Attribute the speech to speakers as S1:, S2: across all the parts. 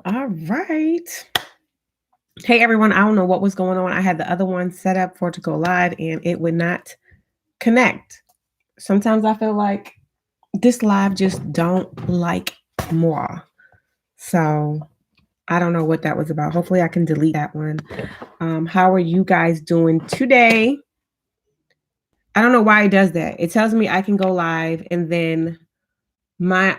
S1: All right. Hey, everyone. I don't know what was going on. I had the other one set up for it to go live and it would not connect. Sometimes I feel like this live just don't like moi. So I don't know what that was about. Hopefully I can delete that one. How are you guys doing today? I don't know why it does that. It tells me I can go live and then my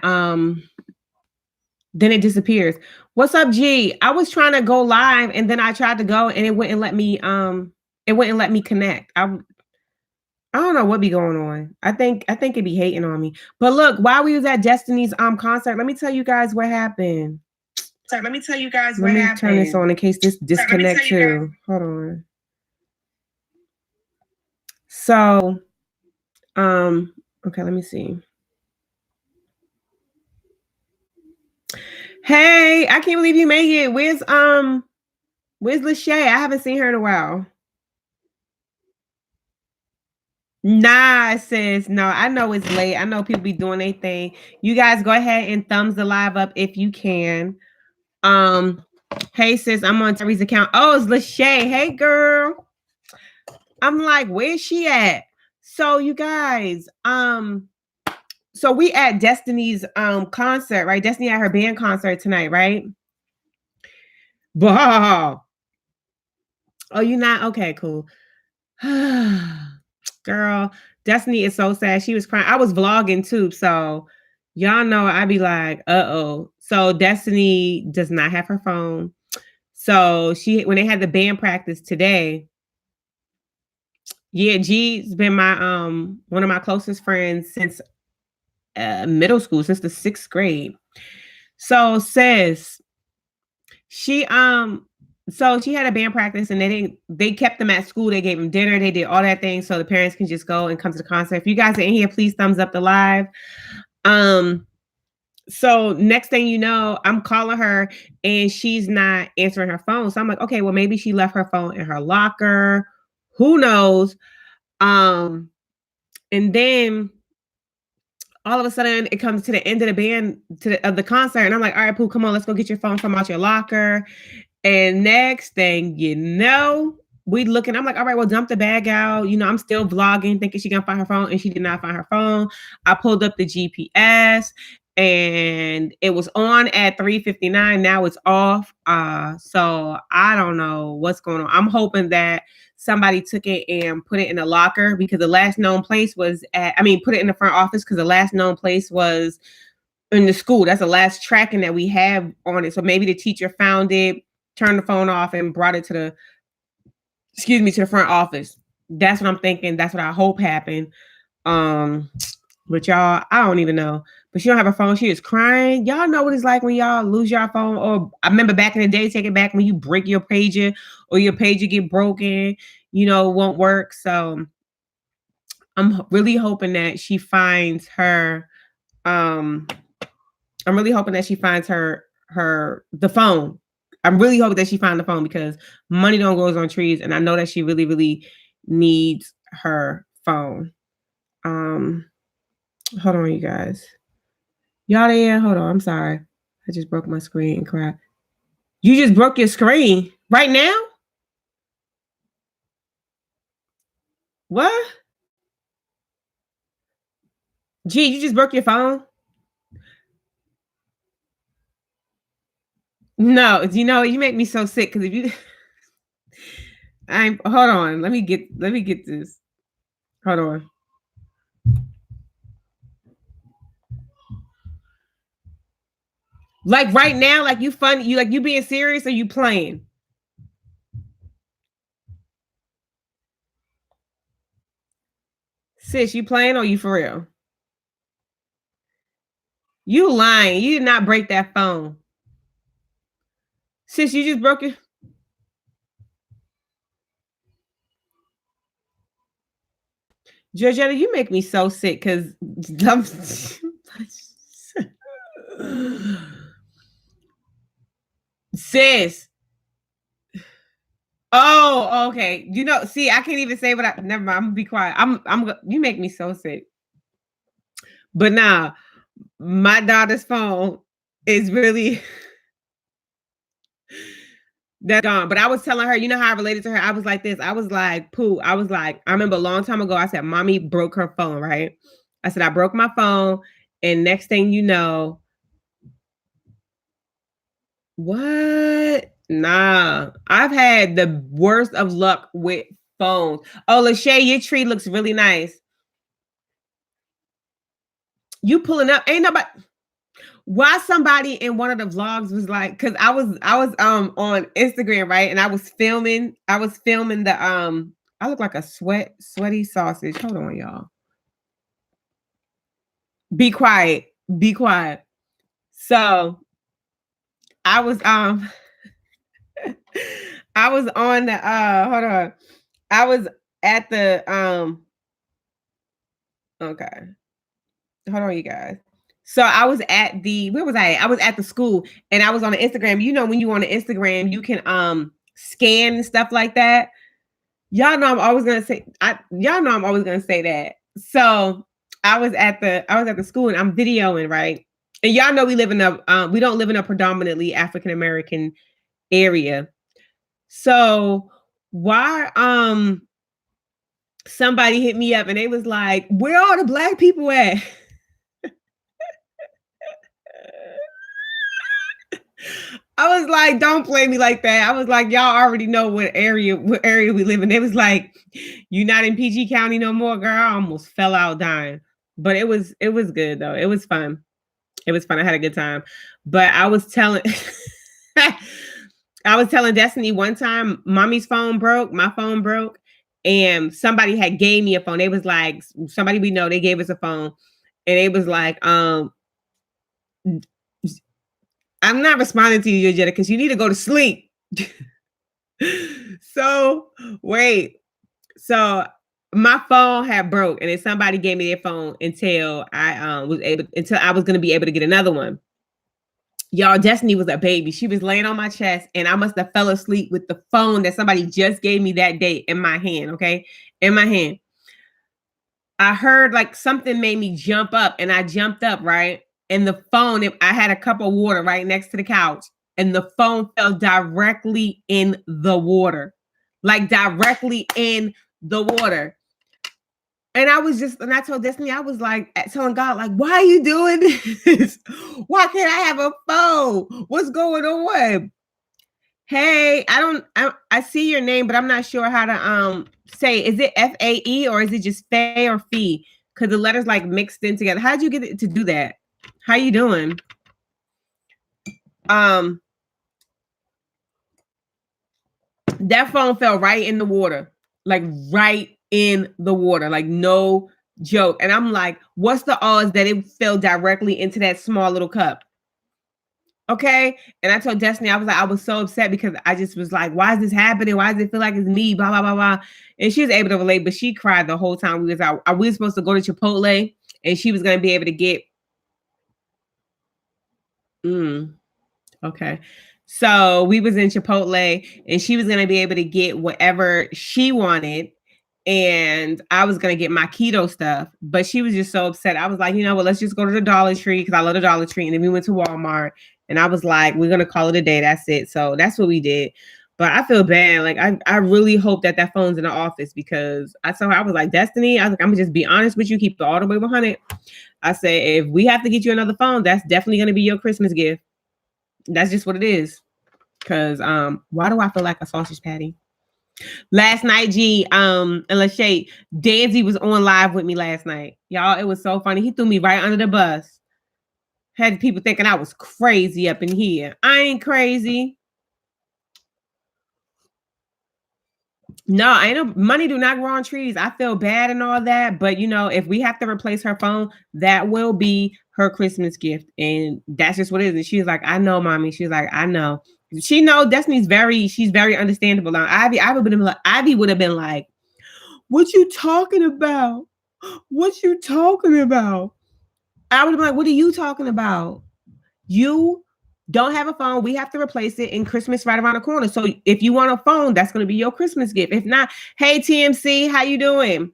S1: then it disappears. What's up, G? I was trying to go live and then I tried to go and it wouldn't let me connect. I don't know what be going on. I think it be hating on me. But look, while we was at Destiny's concert, let me tell you guys what happened.
S2: So let me tell you guys
S1: Let me turn this on in case this disconnect too. Hold on. So okay, let me see. Hey, I can't believe you made it. Where's Lachey? I haven't seen her in a while. Nah, sis. No, I know it's late. I know people be doing their thing. You guys go ahead and thumbs the live up if you can. Hey sis, I'm on Terry's account. Oh, it's Lachey. Hey girl. I'm like, where's she at? So you guys, so we at Destiny's concert, right? Destiny at her band concert tonight, right? Bah. Oh, you not? Okay, cool. Girl, Destiny is so sad. She was crying. I was vlogging too, so y'all know I'd be like, uh-oh. So Destiny does not have her phone. So when they had the band practice today, yeah, G's been my one of my closest friends since middle school, since the 6th grade. So sis, she so she had a band practice and they kept them at school. They gave them dinner. They did all that thing so the parents can just go and come to the concert. If you guys are in here, please thumbs up the live. So next thing you know, I'm calling her and she's not answering her phone. So I'm like, okay, well, maybe she left her phone in her locker. Who knows? And then all of a sudden it comes to the end of the band of the concert. And I'm like, all right, Pooh, come on, let's go get your phone from out your locker. And next thing you know, we looking. I'm like, all right, well, dump the bag out. You know, I'm still vlogging, thinking she gonna find her phone, and she did not find her phone. I pulled up the GPS, and it was on at 3:59. Now it's off. So I don't know what's going on. I'm hoping that somebody took it and put it in a locker because the last known place was put it in the front office because the last known place was in the school. That's the last tracking that we have on it. So maybe the teacher found it, turned the phone off and brought it to the front office. That's what I'm thinking. That's what I hope happened. But y'all, I don't even know. But she don't have her phone. She is crying. Y'all know what it's like when y'all lose your phone. Or I remember back in the day, take it back when you break your pager or your pager get broken, it won't work. So I'm really hoping that she finds her. I'm really hoping that she finds the phone. I'm really hoping that she finds the phone because money don't grow on trees, and I know that she really, really needs her phone. Hold on, you guys. Y'all there? Hold on. I'm sorry. I just broke my screen and cried. You just broke your screen right now? What? Gee, you just broke your phone? No, you make me so sick because if you hold on, let me get this. Hold on. Like right now, like you being serious or you playing? Sis, you playing or you for real? You lying. You did not break that phone. Sis, you just broke it. Georgetta, you make me so sick because sis. Oh, okay. See, I can't even say what never mind. I'm gonna be quiet. You make me so sick. But now, my daughter's phone is really That's gone. But I was telling her, you know how I related to her? I was like this. I was like, Pooh. I was like, I remember a long time ago, I said, mommy broke her phone, right? I said, I broke my phone. And next thing you know, what? Nah. I've had the worst of luck with phones. Oh, Lachey, your tree looks really nice. You pulling up. Ain't nobody. Why somebody in one of the vlogs was like, because I was on Instagram, right? And I was filming the I look like a sweaty sausage. Hold on, y'all. Be quiet. Be quiet. So I was I was on the hold on. I was at the okay. Hold on, you guys. So I was at the where was I? I was at the school and I was on the Instagram. You know, when you on the Instagram, you can scan and stuff like that. Y'all know I'm always gonna say that. So I was at the school and I'm videoing, right? And y'all know we don't live in a predominantly African American area. So why somebody hit me up and they was like, where are the black people at? I was like, don't play me like that. I was like, y'all already know what area we live in. It was like, you not in PG County no more, girl. I almost fell out dying. But it was good though. It was fun. It was fun. I had a good time. But I was telling Destiny one time, mommy's phone broke, my phone broke, and somebody had gave me a phone. They was like, somebody we know, they gave us a phone. And it was like, I'm not responding to you, Jetta, because you need to go to sleep. So wait. So my phone had broke, and then somebody gave me their phone until I was going to be able to get another one. Y'all, Destiny was a baby. She was laying on my chest, and I must have fell asleep with the phone that somebody just gave me that day in my hand. Okay, in my hand. I heard like something made me jump up, and I jumped up, right? And the phone, I had a cup of water right next to the couch, and the phone fell directly in the water, like directly in the water. And I told Destiny, I was like telling God, like, why are you doing this? Why can't I have a phone? What's going on? Hey, I see your name, but I'm not sure how to say, is it FAE or is it just Faye or Fee? Because the letters like mixed in together. How'd you get it to do that? How you doing? That phone fell right in the water, like right in the water, like no joke. And I'm like, what's the odds that it fell directly into that small little cup? Okay. And I told Destiny, I was so upset because I just was like, why is this happening? Why does it feel like it's me? Blah, blah, blah, blah. And she was able to relate, but she cried the whole time we was out. We were supposed to go to Chipotle and she was going to be able to get. Okay. So we was in Chipotle and she was going to be able to get whatever she wanted. And I was going to get my keto stuff, but she was just so upset. I was like, you know what, let's just go to the Dollar Tree because I love the Dollar Tree. And then we went to Walmart and I was like, we're going to call it a day. That's it. So that's what we did. But I feel bad. Like, I really hope that phone's in the office because I told her, I was like, Destiny, I was like, I'm going to just be honest with you. Keep it all the way 100. I said, if we have to get you another phone, that's definitely going to be your Christmas gift. That's just what it is. Cause why do I feel like a sausage patty? Last night, and Lachey, Danzy was on live with me last night. Y'all, it was so funny. He threw me right under the bus. Had people thinking I was crazy up in here. I ain't crazy. No, I ain't money do not grow on trees. I feel bad and all that. But you know, if we have to replace her phone, that will be her Christmas gift. And that's just what it is. And she's like, I know, mommy. She's like, I know. She knows Destiny's she's very understandable. Now, Ivy would have been like, what you talking about? What you talking about? I would have been like, what are you talking about? You don't have a phone. We have to replace it in Christmas right around the corner. So if you want a phone, that's going to be your Christmas gift. If not, hey, TMC, how you doing?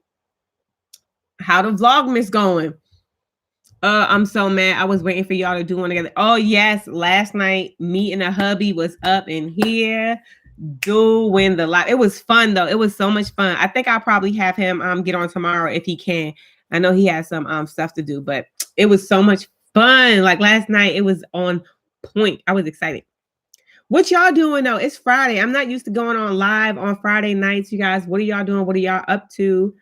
S1: How the Vlogmas going? I'm so mad. I was waiting for y'all to do one together. Oh, yes. Last night, me and a hubby was up in here. doing the live. It was fun though. It was so much fun. I think I'll probably have him get on tomorrow if he can. I know he has some stuff to do, but it was so much fun. Like last night, it was on point. I was excited. What y'all doing though? It's Friday. I'm not used to going on live on Friday nights, you guys. What are y'all doing? What are y'all up to?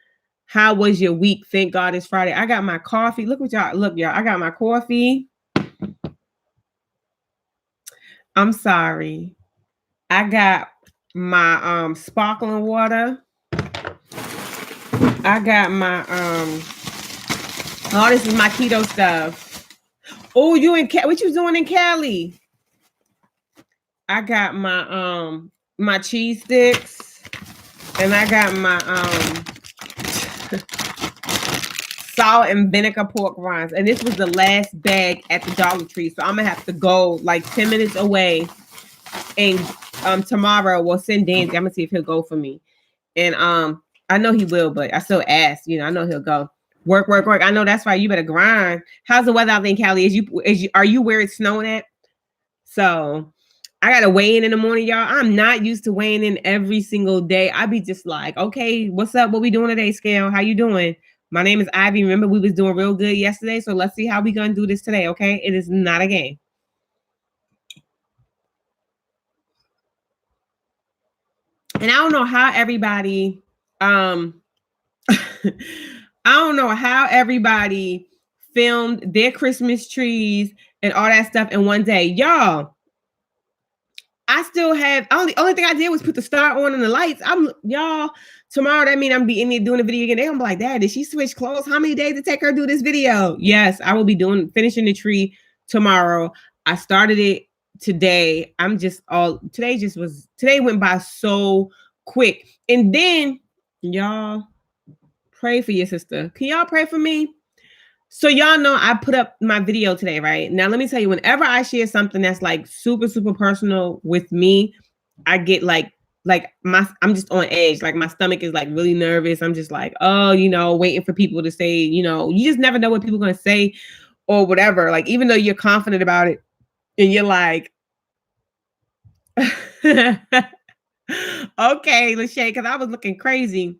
S1: How was your week? Thank God it's Friday. I got my coffee. Look what y'all, look, y'all. I got my coffee. I'm sorry. I got my sparkling water. I got my oh, this is my keto stuff. Oh, you in what you doing in Cali? I got my my cheese sticks, and I got my salt and vinegar pork rinds. And this was the last bag at the Dollar Tree. So I'm gonna have to go like 10 minutes away. And tomorrow we'll send Danzy. I'm gonna see if he'll go for me. And I know he will, but I still ask, you know, I know he'll go. Work. I know that's why you better grind. How's the weather out there in Cali? Are you where it's snowing at? So I gotta weigh in the morning, y'all. I'm not used to weighing in every single day. I be just like, okay, what's up? What we doing today, Scale? How you doing? My name is Ivy. Remember, we was doing real good yesterday, so let's see how we gonna do this today, okay? It is not a game. And I don't know how everybody, I don't know how everybody filmed their Christmas trees and all that stuff in one day. Y'all, I still have, only thing I did was put the star on and the lights. Y'all, tomorrow, that means I'm be in there doing the video again. They're gonna be like, Dad, did she switch clothes? How many days did it take her to do this video? Yes, I will be finishing the tree tomorrow. I started it today. Today went by so quick. And then y'all pray for your sister. Can y'all pray for me? So y'all know I put up my video today, right? Now let me tell you, whenever I share something that's like super, super personal with me, I get like I'm just on edge. Like my stomach is like really nervous. I'm just like, oh, you know, waiting for people to say, you know, you just never know what people are gonna say or whatever. Like, even though you're confident about it and you're like, okay, Lachey, because I was looking crazy.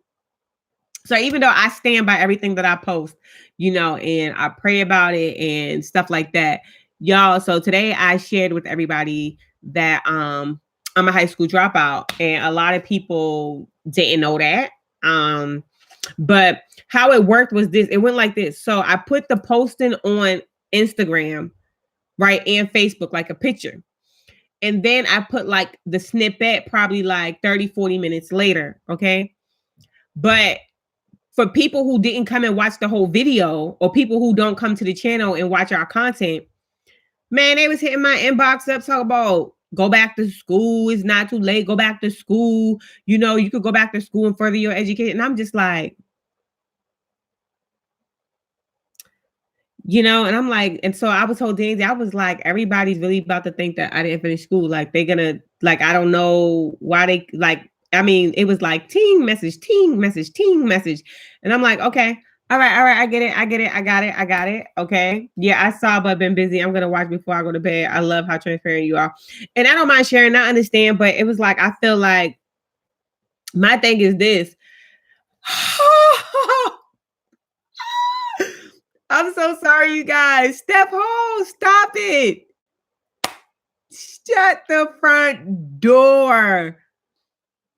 S1: So even though I stand by everything that I post, you know, and I pray about it and stuff like that, y'all. So today I shared with everybody that I'm a high school dropout, and a lot of people didn't know that. But how it worked was this. It went like this. So I put the posting on Instagram, right, and Facebook, like a picture. And then I put like the snippet probably like 30, 40 minutes later. Okay. But for people who didn't come and watch the whole video, or people who don't come to the channel and watch our content, man, they was hitting my inbox up talking about go back to school. It's not too late. Go back to school. You know, you could go back to school and further your education. And I'm just like, you know, and I'm like, and so I was told Danzy, I was like, everybody's really about to think that I didn't finish school. Like they're gonna, like, I don't know why they like, I mean, it was like ting message. And I'm like, okay, all right, I get it. I got it. Okay. Yeah, I saw, but been busy. I'm gonna watch before I go to bed. I love how transparent you are. And I don't mind sharing, I understand, but it was like, I feel like my thing is this. I'm so sorry, you guys. Steph Hall, stop it. Shut the front door.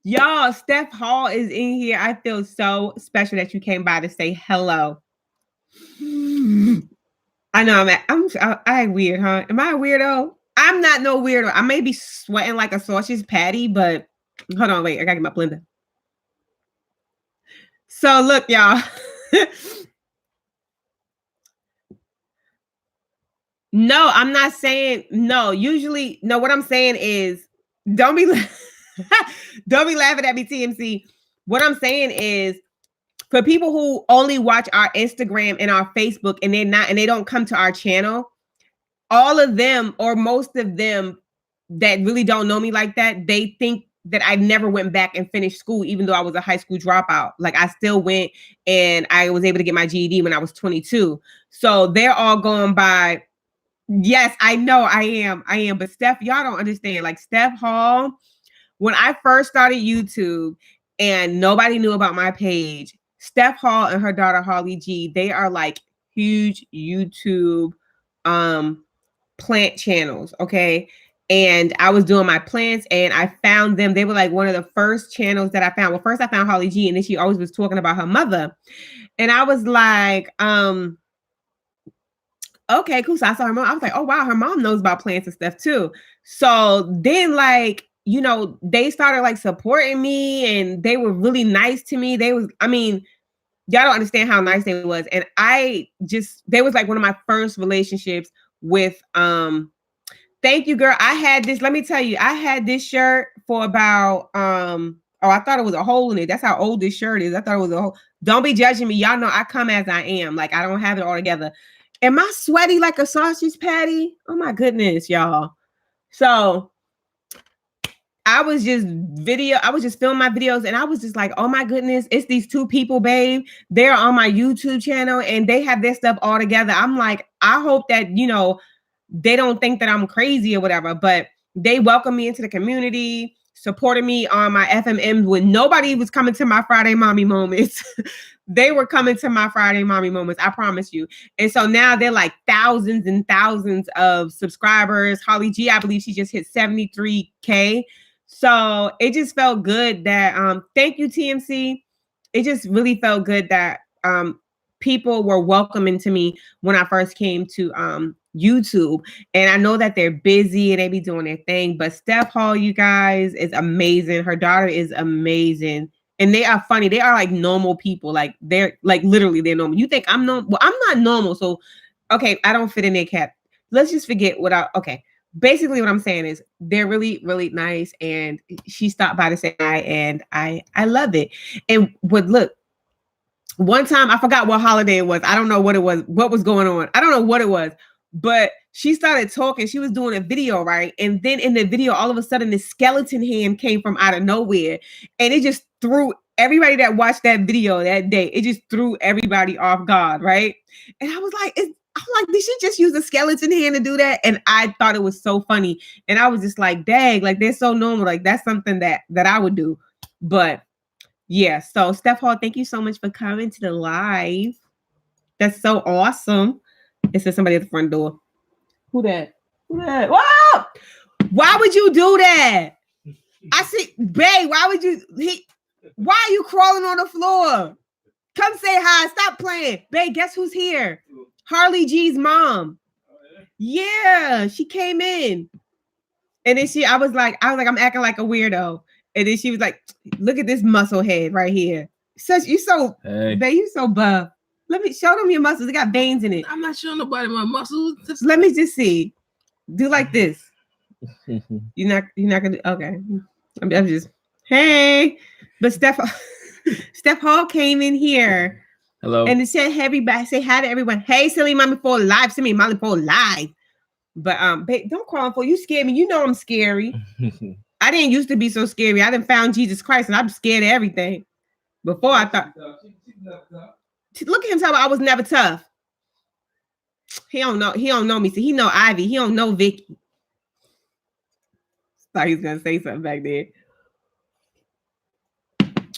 S1: Y'all, Steph Hall is in here. I feel so special that you came by to say hello. I know I'm weird, huh? Am I a weirdo? I'm not no weirdo. I may be sweating like a sausage patty, but hold on, wait. I gotta get my blender. So look, y'all. No, I'm not saying no. Usually, no, what I'm saying is don't be laughing at me, TMC. What I'm saying is for people who only watch our Instagram and our Facebook and they don't come to our channel, all of them or most of them that really don't know me like that, they think that I never went back and finished school, even though I was a high school dropout. Like I still went and I was able to get my GED when I was 22. So they're all going by. Yes, I know I am. But Steph, y'all don't understand. Like Steph Hall when I first started YouTube and nobody knew about my page, Steph Hall and her daughter Holly G, they are like huge YouTube plant channels, okay? And I was doing my plants and I found them. They were like one of the first channels that I found. Well, first I found Holly G, and then she always was talking about her mother. And I was like, okay, cool. So I saw her mom. I was like, oh wow, her mom knows about plants and stuff too. So then, like, you know, they started like supporting me and they were really nice to me. Y'all don't understand how nice they was. And they was like one of my first relationships with thank you, girl. I had this, let me tell you, I had this shirt for about I thought it was a hole in it. That's how old this shirt is. I thought it was a hole. Don't be judging me. Y'all know I come as I am. Like, I don't have it all together. Am I sweaty like a sausage patty? Oh my goodness, y'all. So I was just filming my videos and I was just like, oh my goodness, it's these two people, babe. They're on my YouTube channel and they have their stuff all together. I'm like, I hope that, you know, they don't think that I'm crazy or whatever, but they welcomed me into the community, supported me on my FMM when nobody was coming to my Friday mommy moments. They were coming to my Friday mommy moments, I promise you. And so now they're like thousands and thousands of subscribers. Holly G, I believe she just hit 73K. So it just felt good that, thank you, TMC. It just really felt good that people were welcoming to me when I first came to YouTube. And I know that they're busy and they be doing their thing, but Steph Hall, you guys, is amazing. Her daughter is amazing. And they are funny. They are like normal people. Like they're like literally they're normal. You think I'm normal? Well, I'm not normal. So, okay, I don't fit in their cap. Let's just forget okay. Basically what I'm saying is they're really, really nice. And she stopped by to say hi and I love it. And look, one time I forgot what holiday it was. I don't know what it was. What was going on? I don't know what it was. But she started talking. She was doing a video, right? And then in the video, all of a sudden, this skeleton hand came from out of nowhere. And it just threw everybody that watched that video that day. It just threw everybody off guard, right? And I was like, did she just use a skeleton hand to do that? And I thought it was so funny. And I was just like, dang, like they're so normal. Like that's something that I would do. But yeah, so Steph Hall, thank you so much for coming to the live. That's so awesome. It says somebody at the front door. Who that? Whoa! Why would you do that? I see, babe, why are you crawling on the floor? Come say hi. Stop playing. Babe, guess who's here? Harley G's mom. Yeah, she came in. And then I was like, I'm acting like a weirdo. And then she was like, look at this muscle head right here. Babe, you so buff. Let me show them your muscles. It got veins in it.
S3: I'm not showing nobody my muscles.
S1: Let me just see. Do like this. You're not gonna do, okay. I'm just, hey. But Steph Hall came in here.
S3: Hello.
S1: And it said, hey, everybody, say hi to everyone. Hey, silly mommy for live. Send me mommy for live. But babe, don't call him for you. Scare me. You know I'm scary. I didn't used to be so scary. I done found Jesus Christ and I'm scared of everything. Before I thought. Look at him talking about I was never tough. He don't know me. So he know Ivy. He don't know Vicky. Thought he was gonna say something back there.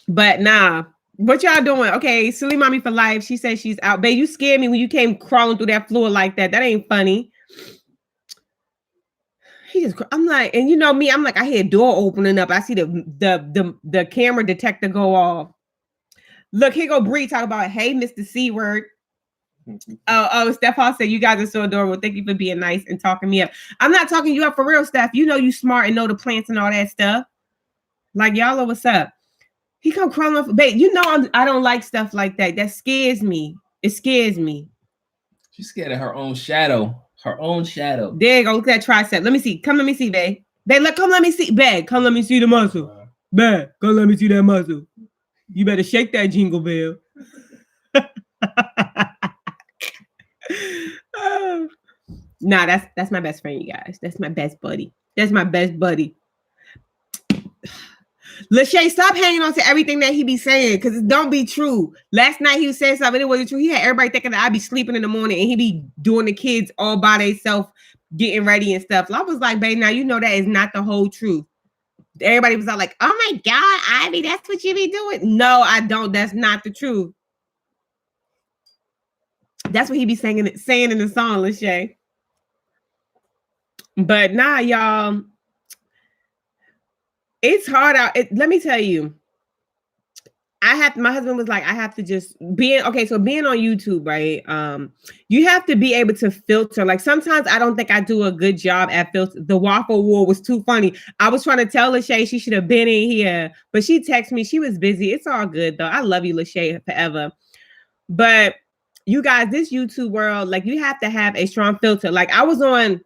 S1: But nah. What y'all doing? Okay, silly mommy for life. She said she's out. Babe, you scared me when you came crawling through that floor like that. That ain't funny. I'm like, and you know me, I'm like, I hear a door opening up. I see the camera detector go off. Look, here go Bree talk about, hey, Mr. C word. Oh, Steph Hall said, you guys are so adorable. Thank you for being nice and talking me up. I'm not talking you up for real, Steph. You know you smart and know the plants and all that stuff. Like, y'all know what's up. He come crawling off. Babe, you know I don't like stuff like that. That scares me. It scares me.
S3: She's scared of her own shadow. Her own shadow.
S1: There you go. Look at that tricep. Let me see. Come let me see, babe. Babe, come let me see. Babe, come let me see the muscle. Babe, come let me see that muscle. You better shake that jingle bell. Nah, that's my best friend, you guys. That's my best buddy. That's my best buddy. Lachey, stop hanging on to everything that he be saying, because it don't be true. Last night he was saying something, it wasn't true. He had everybody thinking that I'd be sleeping in the morning and he be doing the kids all by themselves, getting ready and stuff. So I was like, babe, now you know that is not the whole truth. everybody was all like, oh my God, Ivy, that's what you be doing. No, I don't. That's not the truth. That's what he be saying in the song, Lachey. But nah, y'all, it's hard out. Let me tell you, my husband was like, I have to just being on YouTube, right? You have to be able to filter. Like sometimes I don't think I do a good job at filter. The waffle war was too funny. I was trying to tell Lachey she should have been in here, but she texted me. She was busy. It's all good though. I love you, Lachey, forever. But you guys, this YouTube world, like you have to have a strong filter. Like I was on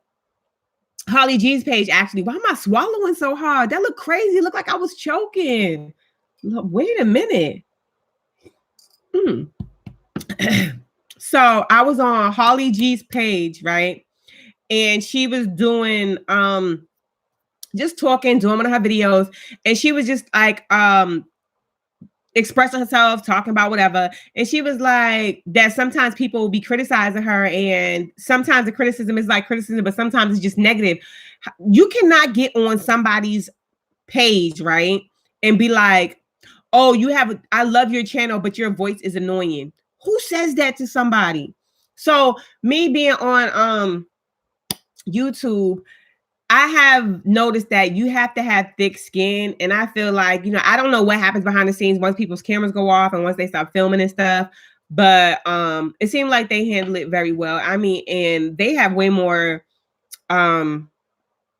S1: Holly G's page actually. Why am I swallowing so hard? That looked crazy. It looked like I was choking. Wait a minute. So I was on Holly G's page, right? And she was doing just talking, doing one of her videos, and she was just like expressing herself, talking about whatever. And she was like that sometimes people will be criticizing her, and sometimes the criticism is like criticism, but sometimes it's just negative. You cannot get on somebody's page, right? And be like, oh, I love your channel, but your voice is annoying. Who says that to somebody? So me being on YouTube, I have noticed that you have to have thick skin. And I feel like, I don't know what happens behind the scenes once people's cameras go off and once they stop filming and stuff. But it seemed like they handled it very well. I mean, and they have way more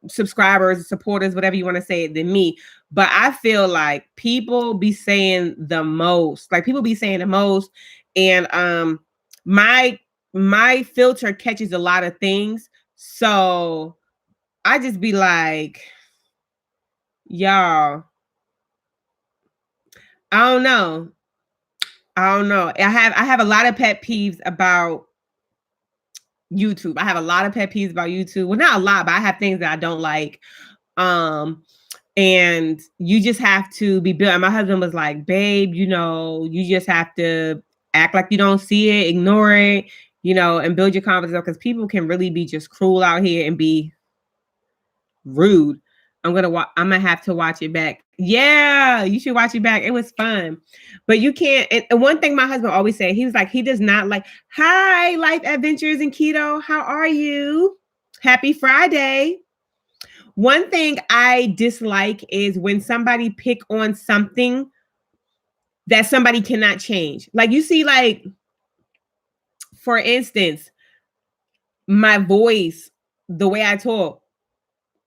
S1: subscribers, supporters, whatever you want to say, than me. But I feel like people be saying the most. And my filter catches a lot of things. So I just be like, y'all, I don't know. I have a lot of pet peeves about YouTube. Well, not a lot, but I have things that I don't like. And you just have to be built. And my husband was like, babe, you just have to act like you don't see it, ignore it, and build your confidence up, because people can really be just cruel out here and be rude. I'm gonna have to watch it back. Yeah, you should watch it back. It was fun. But you can't. And one thing my husband always said, he was like, he does not like, hi, Life Adventures in Keto. How are you? Happy Friday. One thing I dislike is when somebody pick on something that somebody cannot change. Like you see, like, for instance, my voice, the way I talk,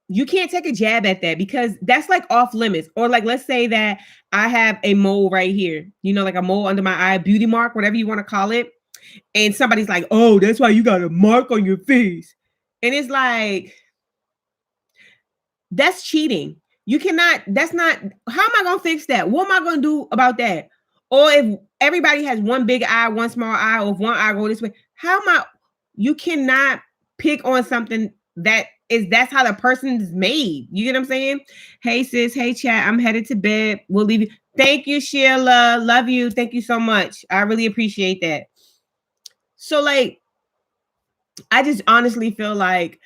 S1: you can't take a jab at that because that's like off limits. Or like, let's say that I have a mole right here, like a mole under my eye, beauty mark, whatever you want to call it. And somebody's like, oh, that's why you got a mark on your face. And it's like, that's cheating. You cannot, how am I going to fix that? What am I going to do about that? Or if everybody has one big eye, one small eye, or if one eye go this way, you cannot pick on something that's how the person is made. You get what I'm saying? Hey sis, hey chat, I'm headed to bed. We'll leave you. Thank you, Sheila. Love you. Thank you so much. I really appreciate that. So like, I just honestly feel like,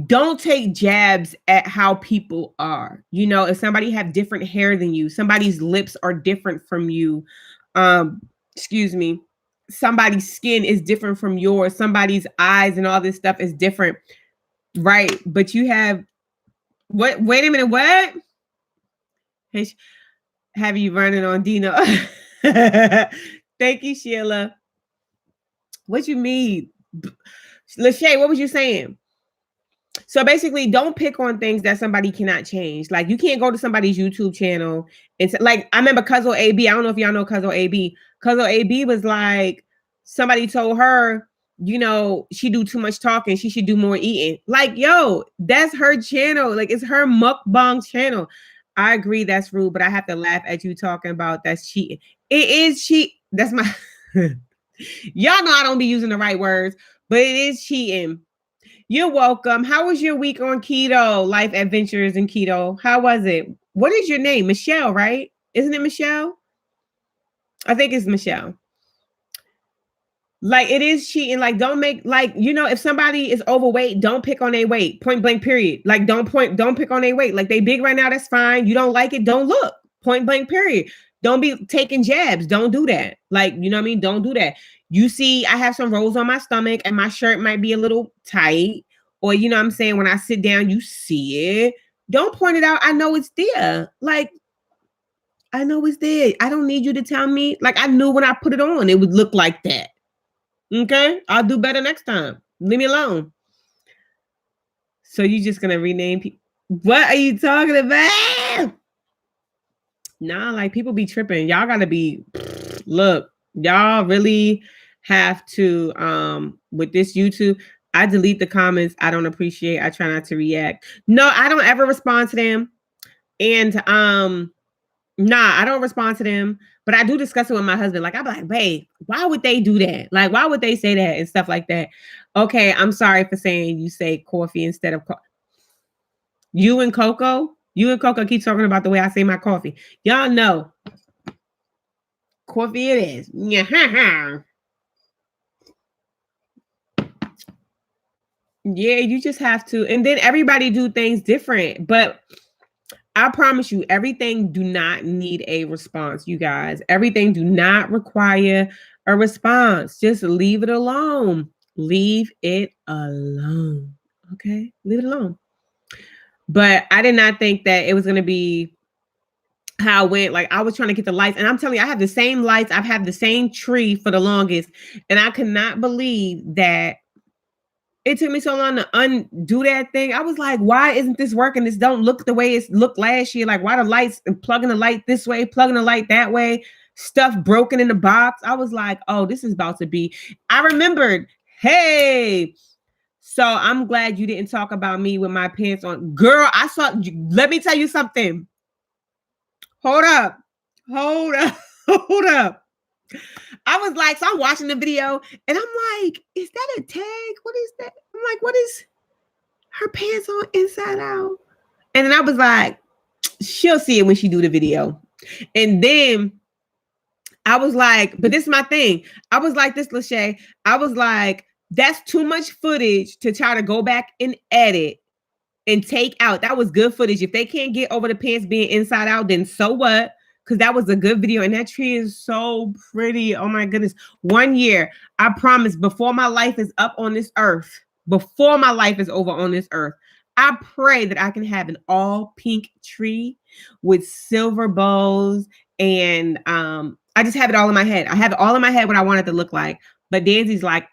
S1: don't take jabs at how people are. If somebody have different hair than you, somebody's lips are different from you. Excuse me. Somebody's skin is different from yours. Somebody's eyes and all this stuff is different. Right. But you have what? Wait a minute. What? Hey, have you running on Dino? Thank you, Sheila. What you mean? Lachey, what was you saying? So basically, don't pick on things that somebody cannot change. Like you can't go to somebody's YouTube channel and like, I remember Cuzzo AB. I don't know if y'all know Cuzzo AB. Cuzzo AB was like, somebody told her, she do too much talking. She should do more eating. Like, yo, that's her channel. Like, it's her mukbang channel. I agree that's rude, but I have to laugh at you talking about that's cheating. It is cheat. That's my, y'all know I don't be using the right words, but it is cheating. You're welcome. How was your week on keto? Life Adventures in Keto. How was it? What is your name? Michelle, right? Isn't it Michelle? I think it's Michelle. Like it is cheating. Like don't make like if somebody is overweight, don't pick on their weight. Point blank. Period. Like don't pick on their weight. Like they big right now. That's fine. You don't like it. Don't look. Point blank. Period. Don't be taking jabs. Don't do that. Like you know what I mean. Don't do that. You see, I have some rolls on my stomach, and my shirt might be a little tight, or you know what I'm saying. When I sit down, you see it. Don't point it out. I know it's there. Like. I know it's there. I don't need you to tell me. Like I knew when I put it on, it would look like that. Okay, I'll do better next time. Leave me alone. So you just gonna rename people? What are you talking about? Nah, like people be tripping. Y'all gotta be. Look, y'all really have to. With this YouTube, I delete the comments. I don't appreciate. I try not to react. No, I don't ever respond to them. And nah, I don't respond to them, but I do discuss it with my husband. Like, I'm like, babe, why would they do that? Like, why would they say that and stuff like that? Okay, I'm sorry for saying you say coffee instead of coffee. You and Coco keep talking about the way I say my coffee. Y'all know. Coffee it is. Yeah, you just have to. And then everybody do things different, but I promise you, everything do not need a response, you guys. Everything do not require a response. Just leave it alone. Leave it alone. Okay? Leave it alone. But I did not think that it was going to be how it went. Like, I was trying to get the lights. And I'm telling you, I have the same lights. I've had the same tree for the longest. And I could not believe that it took me so long to undo that thing. I was like, why isn't this working? This don't look the way it looked last year. Like, why the lights and plugging the light this way, plugging the light that way, stuff broken in the box. I was like, oh, this is about to be. I remembered, hey. So I'm glad you didn't talk about me with my pants on. Girl, I saw, let me tell you something. Hold up. Hold up. I was like, so I'm watching the video and I'm like, is that a tag? What is that? I'm like, what is her pants on inside out? And then I was like, she'll see it when she do the video. And then I was like, but this is my thing. I was like this, Lachey. I was like, that's too much footage to try to go back and edit and take out. That was good footage. If they can't get over the pants being inside out, then so what? Because that was a good video. And that tree is so pretty. Oh my goodness. 1 year, I promise, before my life is up on this earth, before my life is over on this earth, I pray that I can have an all pink tree with silver bows. And I just have it all in my head. I have it all in my head what I want it to look like. But Danzy's like,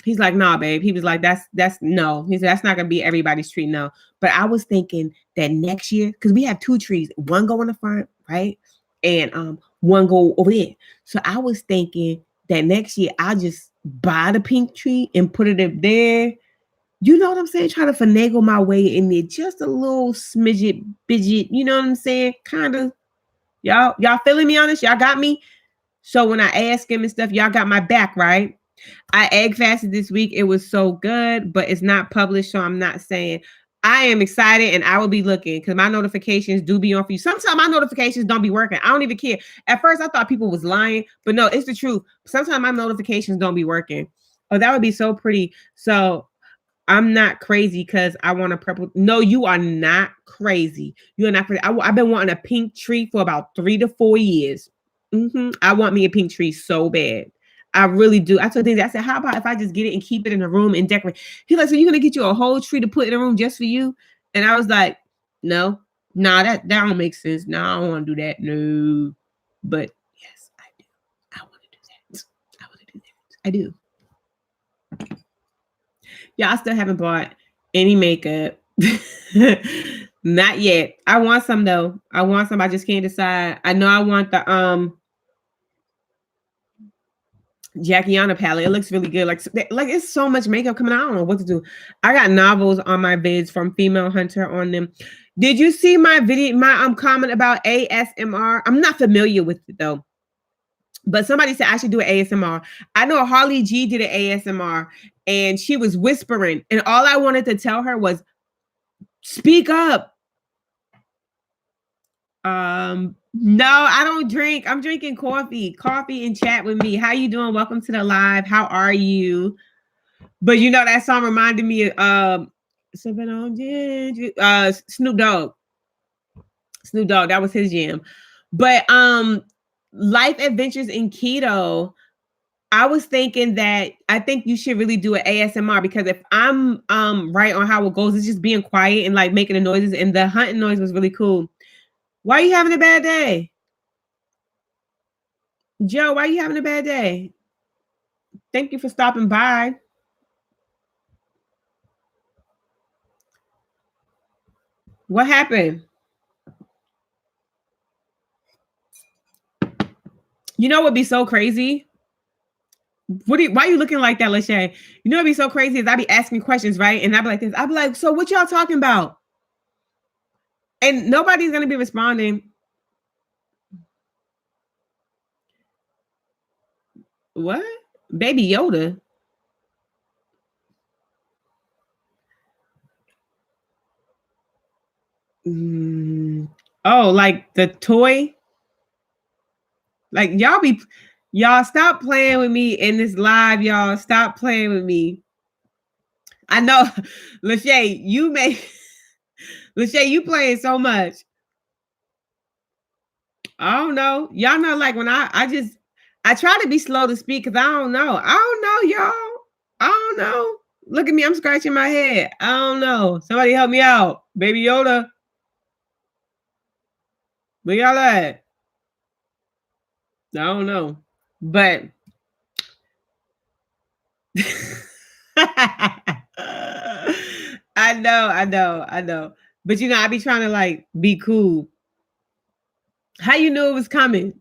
S1: He's like, nah, babe. He was like, that's no. He said, that's not gonna be everybody's tree, no. But I was thinking that next year, because we have 2 trees, one go in the front, right? And one go over there. So I was thinking that next year I'll just buy the pink tree and put it up there. You know what I'm saying? Try to finagle my way in there just a little smidget, bidget, you know what I'm saying? Kind of. Y'all feeling me on this? Y'all got me? So when I ask him and stuff, y'all got my back, right? I egg fasted this week. It was so good, but it's not published, so I'm not saying. I am excited and I will be looking because my notifications do be on for you. Sometimes my notifications don't be working. I don't even care. At first, I thought people was lying, but no, it's the truth. Sometimes my notifications don't be working. Oh, that would be so pretty. So I'm not crazy because I want a purple. No, you are not crazy. You are not crazy. I've been wanting a pink tree for about 3 to 4 years. I want me a pink tree so bad. I really do. I told Daisy, I said, how about if I just get it and keep it in a room and decorate? He's like, so you're going to get you a whole tree to put in a room just for you? And I was like, no, that don't make sense. No, I don't want to do that. No. But yes, I do. I want to do that. I do. Yeah, I still haven't bought any makeup. Not yet. I want some though. I just can't decide. I know I want the Jackiana palette. It looks really good. Like it's so much makeup coming out. I don't know what to do. I got novels on my vids from Female Hunter on them. Did you see my video, my comment about ASMR? I'm not familiar with it though. But somebody said I should do an ASMR. I know Harley G did an ASMR and she was whispering. And all I wanted to tell her was, speak up. No, I don't drink. I'm drinking coffee. Coffee and chat with me. How you doing? Welcome to the live. How are you? But you know that song reminded me of Sipping on Gin, Snoop Dogg. Snoop Dogg, that was his jam. But Life Adventures in Keto, I was thinking that I think you should really do an ASMR, because if I'm right on how it goes, it's just being quiet and like making the noises, and the hunting noise was really cool. Why are you having a bad day? Joe, why are you having a bad day? Thank you for stopping by. What happened? You know what would be so crazy? Why are you looking like that, Lachey? You know what'd be so crazy is I'd be asking questions, right? And I'd be like this. I'd be like, so what y'all talking about? And nobody's gonna be responding. What? Baby Yoda? Oh, like the toy? Like y'all stop playing with me in this live, y'all. Stop playing with me. I know, Lachey, Lachey, you playing so much. I don't know. Y'all know, like when I try to be slow to speak because I don't know. I don't know, y'all. I don't know. Look at me, I'm scratching my head. I don't know. Somebody help me out. Baby Yoda. Where y'all at? I don't know. But I know. But you know, I be trying to like be cool. How you knew it was coming?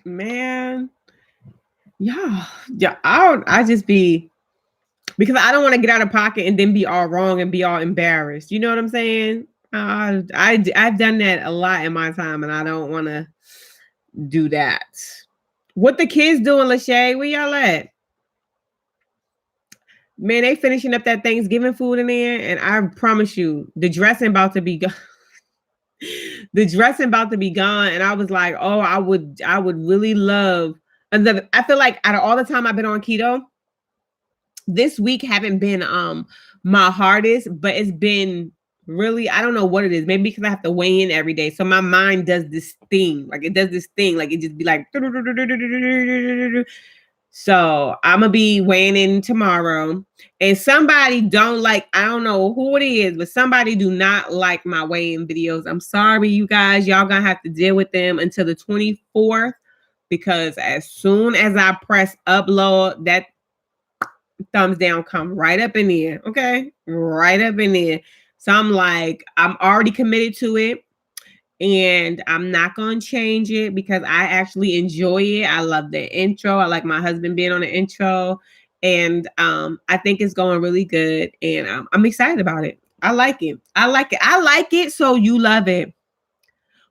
S1: Man. Yeah. I just be, because I don't want to get out of pocket and then be all wrong and be all embarrassed. You know what I'm saying? I've done that a lot in my time, and I don't want to do that. What the kids doing, Lachey? Where y'all at? Man, they finishing up that Thanksgiving food in there, and I promise you, the dressing about to be gone. The dressing about to be gone, and I was like, oh, I would really love. And I feel like out of all the time I've been on keto, this week haven't been my hardest, but it's been really, I don't know what it is. Maybe because I have to weigh in every day, so my mind does this thing, like it just be like. So I'm gonna be weighing in tomorrow, and somebody don't like, I don't know who it is, but somebody do not like my weigh-in videos. I'm sorry, you guys. Y'all gonna have to deal with them until the 24th, because as soon as I press upload, that thumbs down come right up in there. Okay, right up in there. So I'm like, I'm already committed to it. And I'm not going to change it because I actually enjoy it. I love the intro. I like my husband being on the intro. And I think it's going really good. And I'm excited about it. I like it. I like it. So you love it.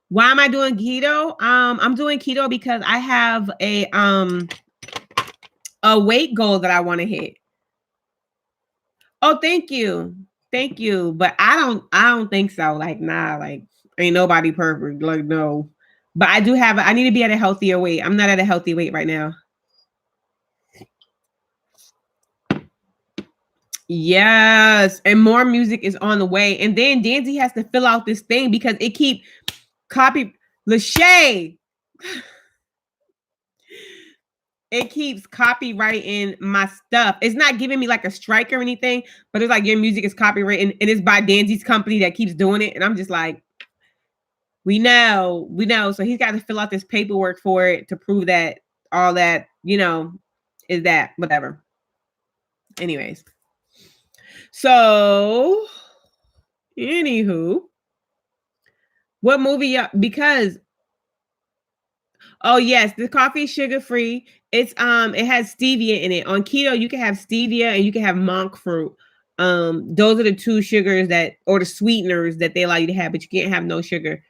S1: Why am I doing keto? I'm doing keto because I have a weight goal that I want to hit. Oh, thank you. Thank you. But I don't think so. Like, nah, like, ain't nobody perfect. Like, no. But I need to be at a healthier weight. I'm not at a healthy weight right now. Yes. And more music is on the way. And then Danzy has to fill out this thing because it keep Lachey. It keeps copyrighting my stuff. It's not giving me like a strike or anything, but it's like your music is copyrighted, and it's by Danzy's company that keeps doing it. And I'm just like, we know. So he's got to fill out this paperwork for it to prove that all that, is that whatever. Anyways. So, anywho, what movie? Because, oh yes, the coffee is sugar free. It has stevia in it. On keto, you can have stevia and you can have monk fruit. Those are the two sugars or the sweeteners that they allow you to have, but you can't have no sugar.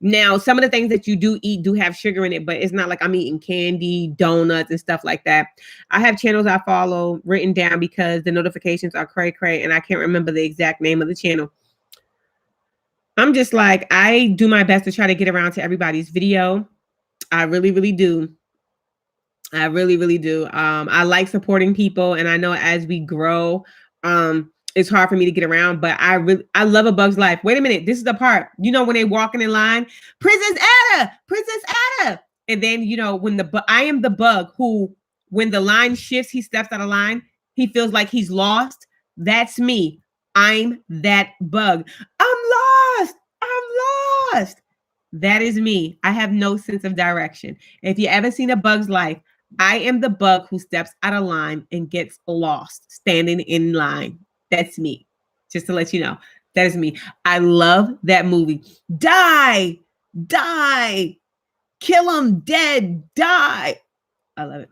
S1: Now, some of the things that you do eat do have sugar in it, but it's not like I'm eating candy, donuts, and stuff like that. I have channels I follow written down because the notifications are cray-cray, and I can't remember the exact name of the channel. I'm just like, I do my best to try to get around to everybody's video. I really, really do. I really, really do. I like supporting people, and I know as we grow, it's hard for me to get around, but I love A Bug's Life. Wait a minute, this is the part. You know when they walking in line, Princess Ada, and then when I am the bug who, when the line shifts, he steps out of line. He feels like he's lost. That's me. I'm that bug. I'm lost. I'm lost. That is me. I have no sense of direction. If you ever seen A Bug's Life, I am the bug who steps out of line and gets lost standing in line. That's me. Just to let you know. That is me. I love that movie. Die. Kill him dead. Die. I love it.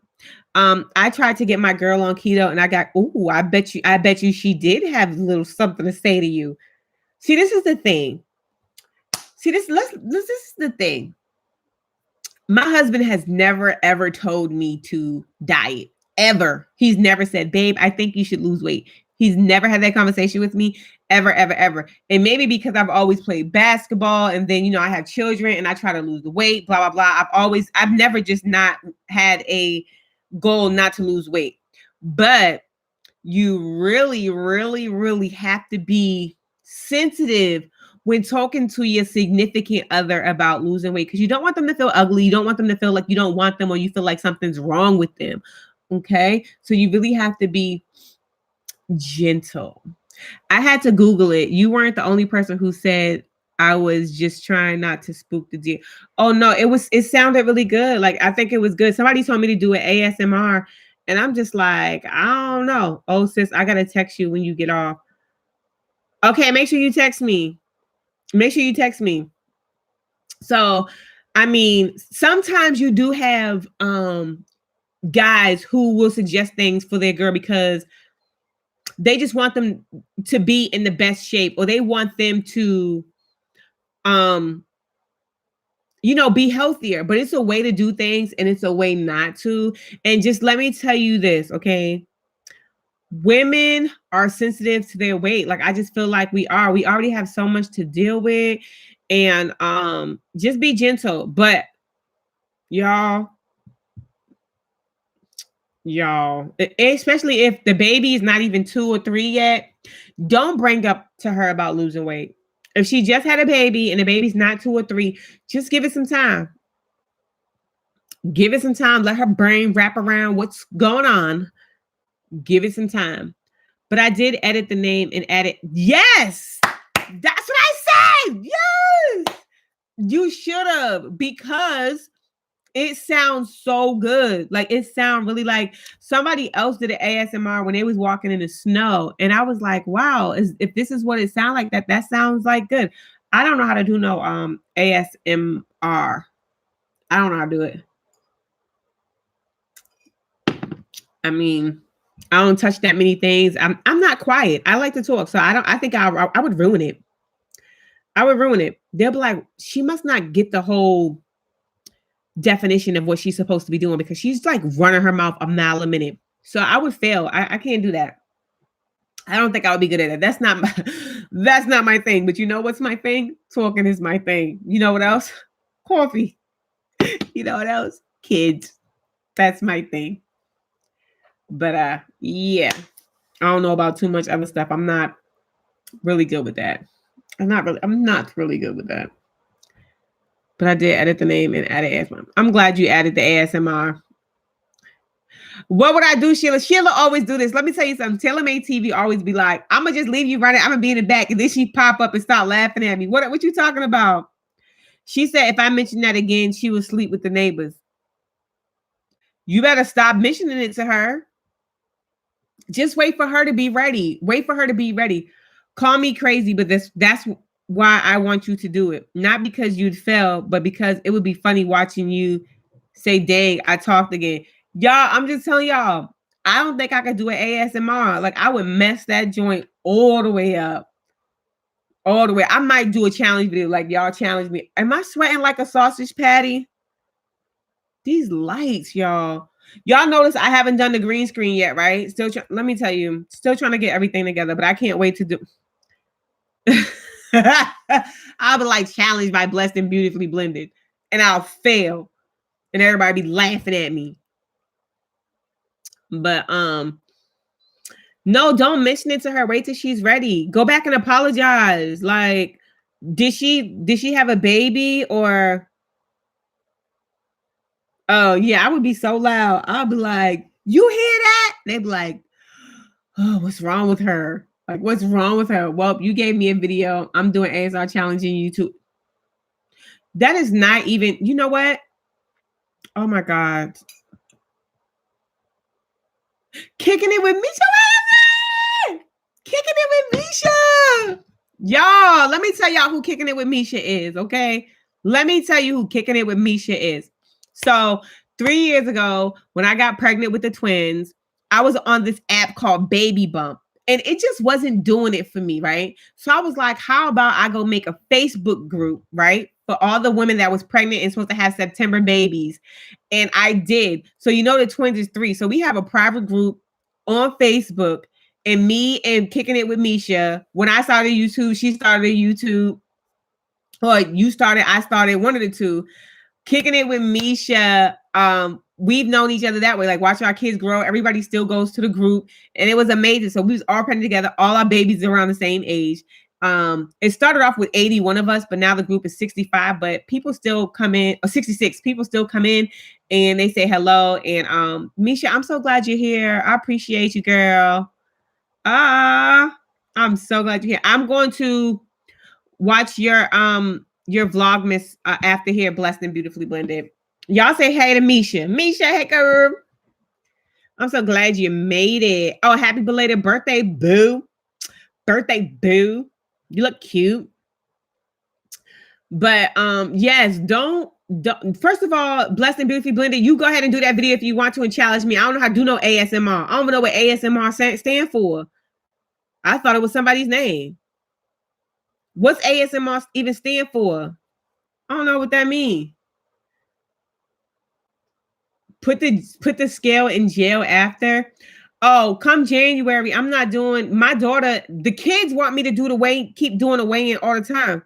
S1: I tried to get my girl on keto and I got, I bet you she did have a little something to say to you. See, this is the thing. This is the thing. My husband has never, ever told me to diet, ever. He's never said, babe, I think you should lose weight. He's never had that conversation with me, ever, ever, ever. And maybe because I've always played basketball and then, I have children and I try to lose the weight, blah, blah, blah. I've never just not had a goal not to lose weight. But you really, really, really have to be sensitive when talking to your significant other about losing weight, because you don't want them to feel ugly. You don't want them to feel like you don't want them or you feel like something's wrong with them. Okay. So you really have to be gentle. I had to Google it. You weren't the only person who said I was just trying not to spook the deer. Oh no, it sounded really good. Like, I think it was good. Somebody told me to do an ASMR and I'm just like, I don't know. Oh sis, I got to text you when you get off. Okay. Make sure you text me. So, I mean, sometimes you do have guys who will suggest things for their girl because they just want them to be in the best shape, or they want them to be healthier. But it's a way to do things and it's a way not to. And just let me tell you this, okay? Women are sensitive to their weight. Like, I just feel like we already have so much to deal with, and just be gentle. But y'all, especially if the baby is not even 2 or 3 yet, don't bring up to her about losing weight. If she just had a baby and the baby's not 2 or 3, just give it some time. Let her brain wrap around what's going on. Give it some time. But I did edit the name and add it. Yes, that's what I said. Yes, you should have, because it sounds so good. Like, it sounds really like somebody else did an ASMR when they was walking in the snow. And I was like, wow, if this is what it sounds like, that sounds like good. I don't know how to do no ASMR. I don't know how to do it. I mean, I don't touch that many things. I'm not quiet. I like to talk. So I think I would ruin it. They'll be like, she must not get the whole definition of what she's supposed to be doing, because she's like running her mouth a mile a minute. So I would fail. I can't do that. I don't think I would be good at it. That's not my thing. But you know what's my thing? Talking is my thing. You know what else? Coffee. You know what else? Kids. That's my thing. But yeah, I don't know about too much other stuff. I'm not really good with that. I'm not really good with that. But I did edit the name and add ASMR. I'm glad you added the ASMR. What would I do, Sheila? Sheila always do this. Let me tell you something. Taylor Made TV always be like, I'm going to just leave you running. I'm going to be in the back. And then she pop up and start laughing at me. What you talking about? She said, if I mention that again, she will sleep with the neighbors. You better stop mentioning it to her. Just wait for her to be ready. Call me crazy, but that's why I want you to do it. Not because you'd fail, but because it would be funny watching you say, dang, I talked again. Y'all, I'm just telling y'all, I don't think I could do an ASMR. Like, I would mess that joint all the way up. All the way. I might do a challenge video, like, y'all challenge me. Am I sweating like a sausage patty? These lights, y'all. Y'all notice I haven't done the green screen yet, right? Let me tell you, still trying to get everything together, but I can't wait to do. I'll be like challenged by Blessed and Beautifully Blended, and I'll fail, and everybody be laughing at me. But no, don't mention it to her. Wait till she's ready. Go back and apologize. Like, did she have a baby or? Oh yeah, I would be so loud. I'll be like, "You hear that?" They'd be like, "Oh, what's wrong with her? Like, what's wrong with her?" Well, you gave me a video. I'm doing ASR challenging you too. That is not even. You know what? Oh my God. Kicking it with Misha. Kicking it with Misha. Y'all, let me tell y'all who Kicking It with Misha is, okay? Let me tell you who Kicking It with Misha is. So 3 years ago, when I got pregnant with the twins, I was on this app called Baby Bump, and it just wasn't doing it for me, right? So I was like, how about I go make a Facebook group, right? For all the women that was pregnant and supposed to have September babies. And I did. So you know the twins is 3. So we have a private group on Facebook, and me and Kicking It with Misha. When I started YouTube, she started YouTube. Or you started, I started, one of the two. Kicking It with Misha. We've known each other that way. Like watching our kids grow. Everybody still goes to the group. And it was amazing. So we was all pregnant together. All our babies are around the same age. It started off with 81 of us, but now the group is 65. But people still come in, or 66. People still come in and they say hello. And Misha, I'm so glad you're here. I appreciate you, girl. I'm so glad you're here. I'm going to watch your Vlogmas after here, Blessed and Beautifully Blended. Y'all say hey to Misha. Misha, hey girl. I'm so glad you made it. Oh, happy belated birthday, boo. Birthday, boo. You look cute. But yes, don't first of all, Blessed and Beautifully Blended, you go ahead and do that video if you want to and challenge me. I don't know how to do no ASMR. I don't even know what ASMR stand for. I thought it was somebody's name. What's ASMR even stand for? I don't know what that means. Put the scale in jail after. Oh, come January, I'm not doing. My daughter, the kids want me to do the weigh, keep doing the weigh-in all the time.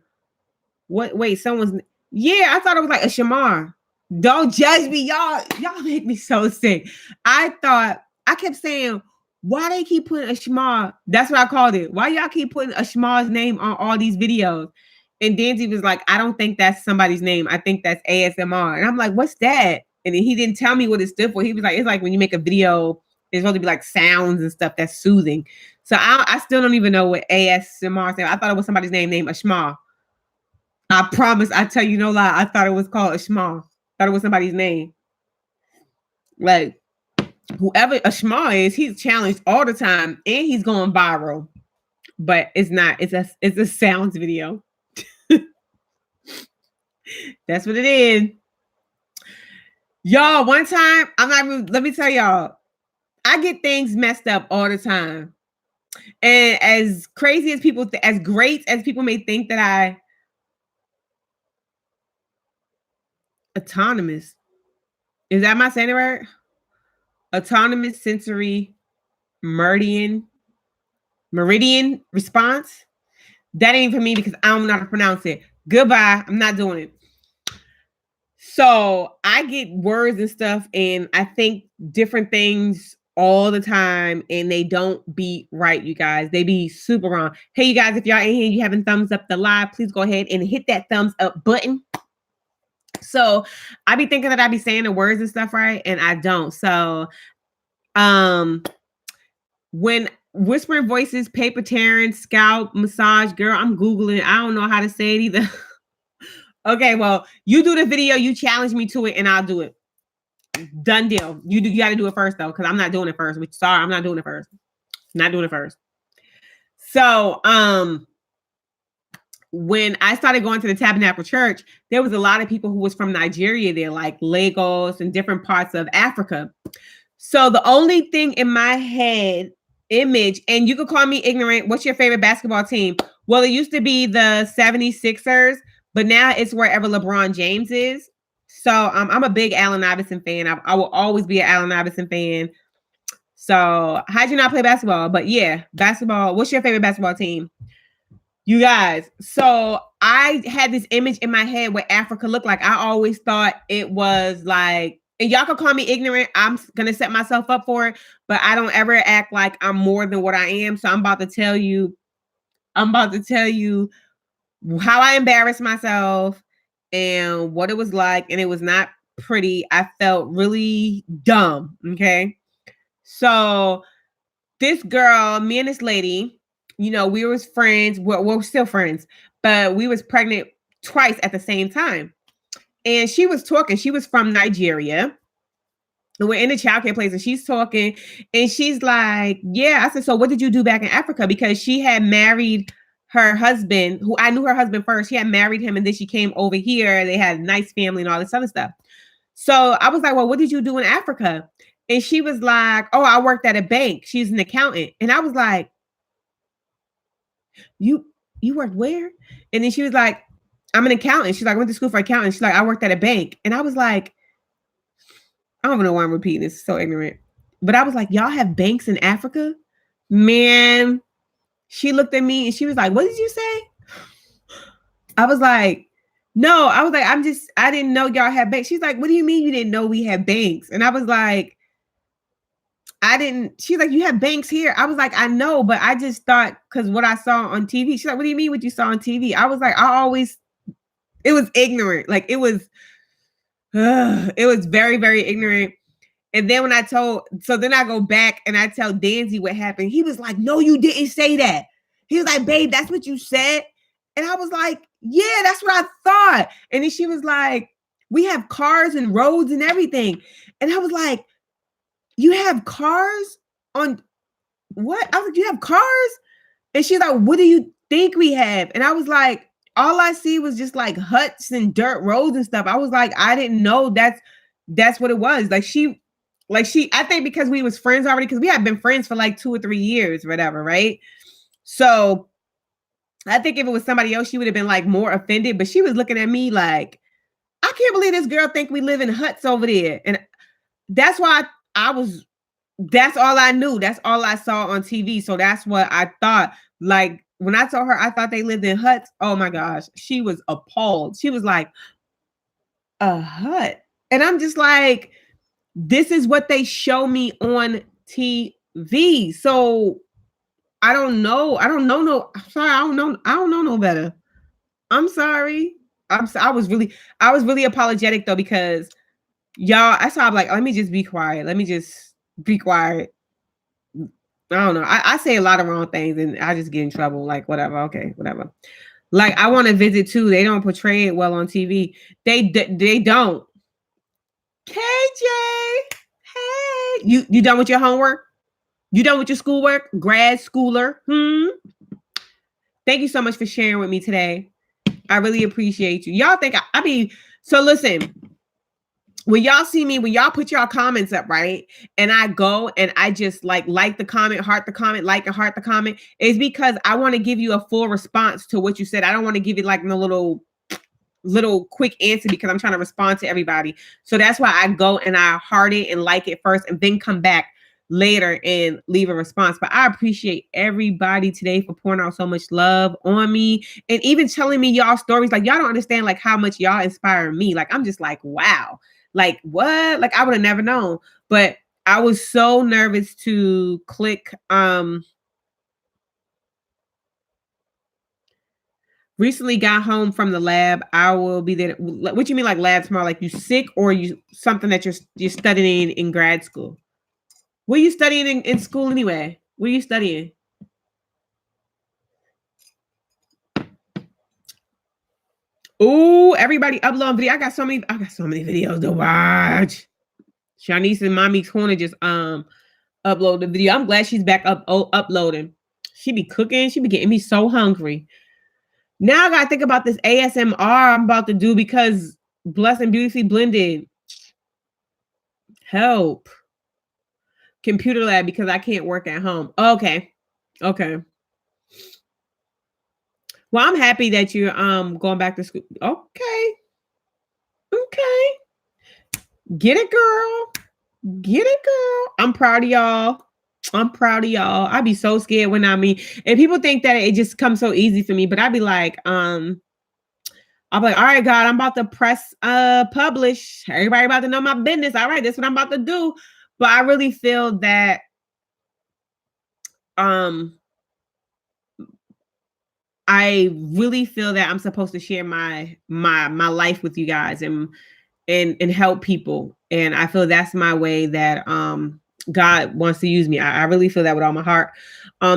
S1: What? Wait, someone's. Yeah, I thought it was like a shamar. Don't judge me, y'all. Y'all make me so sick. I kept saying, why they keep putting a shamar? That's what I called it. Why y'all keep putting a shamar's name on all these videos? And Danzy was like, I don't think that's somebody's name. I think that's ASMR. And I'm like, what's that? And then he didn't tell me what it stood for. He was like, it's like when you make a video, it's supposed to be like sounds and stuff that's soothing. So I still don't even know what ASMR stands. I thought it was somebody's name named Ashma. I promise, I tell you no lie. I thought it was called Ashma. Thought it was somebody's name. Like whoever Ashma is, he's challenged all the time and he's going viral. But it's not. It's a sounds video. That's what it is. Y'all, one time, let me tell y'all, I get things messed up all the time. And as crazy as people, as great as people may think that autonomous, is that my saying it right? Autonomous sensory meridian response. That ain't for me because I don't know how to pronounce it. Goodbye. I'm not doing it. So I get words and stuff, and I think different things all the time, and they don't be right, you guys. They be super wrong. Hey, you guys, if y'all in here, you haven't thumbs up the live, please go ahead and hit that thumbs up button. So I be thinking that I be saying the words and stuff right, and I don't. So when whispering voices, paper tearing, scalp massage, girl, I'm Googling. I don't know how to say it either. Okay, well, you do the video, you challenge me to it, and I'll do it. Done deal. You got to do it first, though, because I'm not doing it first. Sorry, I'm not doing it first. Not doing it first. So, when I started going to the Tabernacle Church, there was a lot of people who was from Nigeria there, like Lagos and different parts of Africa. So the only thing in my head, image, and you could call me ignorant, what's your favorite basketball team? Well, it used to be the 76ers. But now it's wherever LeBron James is. So I'm a big Allen Iverson fan. I will always be an Allen Iverson fan. So how'd you not play basketball? But yeah, basketball. What's your favorite basketball team? You guys, so I had this image in my head what Africa looked like. I always thought it was like, and y'all can call me ignorant. I'm gonna set myself up for it, but I don't ever act like I'm more than what I am. So I'm about to tell you how I embarrassed myself and what it was like, and it was not pretty. I felt really dumb. Okay. So this girl, me and this lady, you know, we was friends. We're still friends, but we was pregnant twice at the same time. And she was talking. She was from Nigeria. And we're in the childcare place, and she's talking, and she's like, "Yeah." I said, "So what did you do back in Africa?" Because she had married her husband, who I knew her husband first. She had married him, and then she came over here. They had a nice family and all this other stuff. So I was like, "Well, what did you do in Africa?" And she was like, "Oh, I worked at a bank." She's an accountant. And I was like, You worked where? And then she was like, "I'm an accountant." She's like, "I went to school for accounting." She's like, "I worked at a bank." And I was like, I don't even know why I'm repeating this. It's so ignorant. But I was like, "Y'all have banks in Africa?" Man, she looked at me and she was like, "What did you say?" I was like, "No." I was like, I didn't know y'all had banks." She's like, "What do you mean you didn't know we had banks?" And I was like, I didn't. She's like, "You have banks here." I was like, "I know, but I just thought because what I saw on TV." She's like, "What do you mean what you saw on TV?" I was like, it was ignorant. Like it was very, very ignorant. And then then I go back and I tell Danzy what happened. He was like, "No, you didn't say that." He was like, "Babe, that's what you said." And I was like, "Yeah, that's what I thought." And then she was like, "We have cars and roads and everything." And I was like, "You have cars on what?" I was like, "You have cars?" And she's like, "What do you think we have?" And I was like, "All I see was just like huts and dirt roads and stuff." I was like, "I didn't know that's what it was." I think because we was friends already, because we had been friends for like 2 or 3 years, whatever, right? So I think if it was somebody else, she would have been like more offended. But she was looking at me like, "I can't believe this girl think we live in huts over there." And that's why that's all I knew. That's all I saw on TV. So that's what I thought. Like when I told her I thought they lived in huts, oh my gosh, she was appalled. She was like, "A hut?" And I'm just like, this is what they show me on TV. So I don't know. I don't know. No, I'm sorry. I don't know. I don't know no better. I'm sorry. I was really apologetic though, because y'all, I saw, I'm like, let me just be quiet. Let me just be quiet. I don't know. I say a lot of wrong things and I just get in trouble. Like, whatever. Okay, whatever. Like, I want to visit too. They don't portray it well on TV. They don't. KJ, hey, you done with your homework? You done with your schoolwork? Grad schooler? Thank you so much for sharing with me today. I really appreciate you. Y'all think I mean, so listen. When y'all see me, when y'all put y'all comments up, right? And I go and I just like the comment, heart the comment, like and heart the comment, is because I want to give you a full response to what you said. I don't want to give you like a little quick answer because I'm trying to respond to everybody. So that's why I go and I heart it and like it first and then come back later and leave a response. But I appreciate everybody today for pouring out so much love on me and even telling me y'all stories. Like, y'all don't understand like how much y'all inspire me. Like, I'm just like, wow. Like, what? Like, I would have never known. But I was so nervous to click recently got home from the lab. I will be there. What you mean like lab tomorrow? Like you sick or you something that you're studying in grad school? What are you studying in school anyway? What are you studying? Oh, everybody upload video. I got so many videos to watch. Shanice and Mommy's Corner just upload the video. I'm glad she's back uploading. She be cooking. She be getting me so hungry. Now I gotta think about this ASMR I'm about to do because Blessed and Beautifully Blended. Help. Computer lab because I can't work at home. Okay. Well, I'm happy that you're going back to school. Okay. Get it, girl. I'm proud of y'all. I'm proud of y'all. I be so scared when I mean, and people think that it just comes so easy for me, but I be like, I'll be like, all right, God, I'm about to press publish. Everybody about to know my business. All right, that's what I'm about to do. But I really feel that I really feel that I'm supposed to share my life with you guys and help people. And I feel that's my way that God wants to use me. I really feel that with all my heart.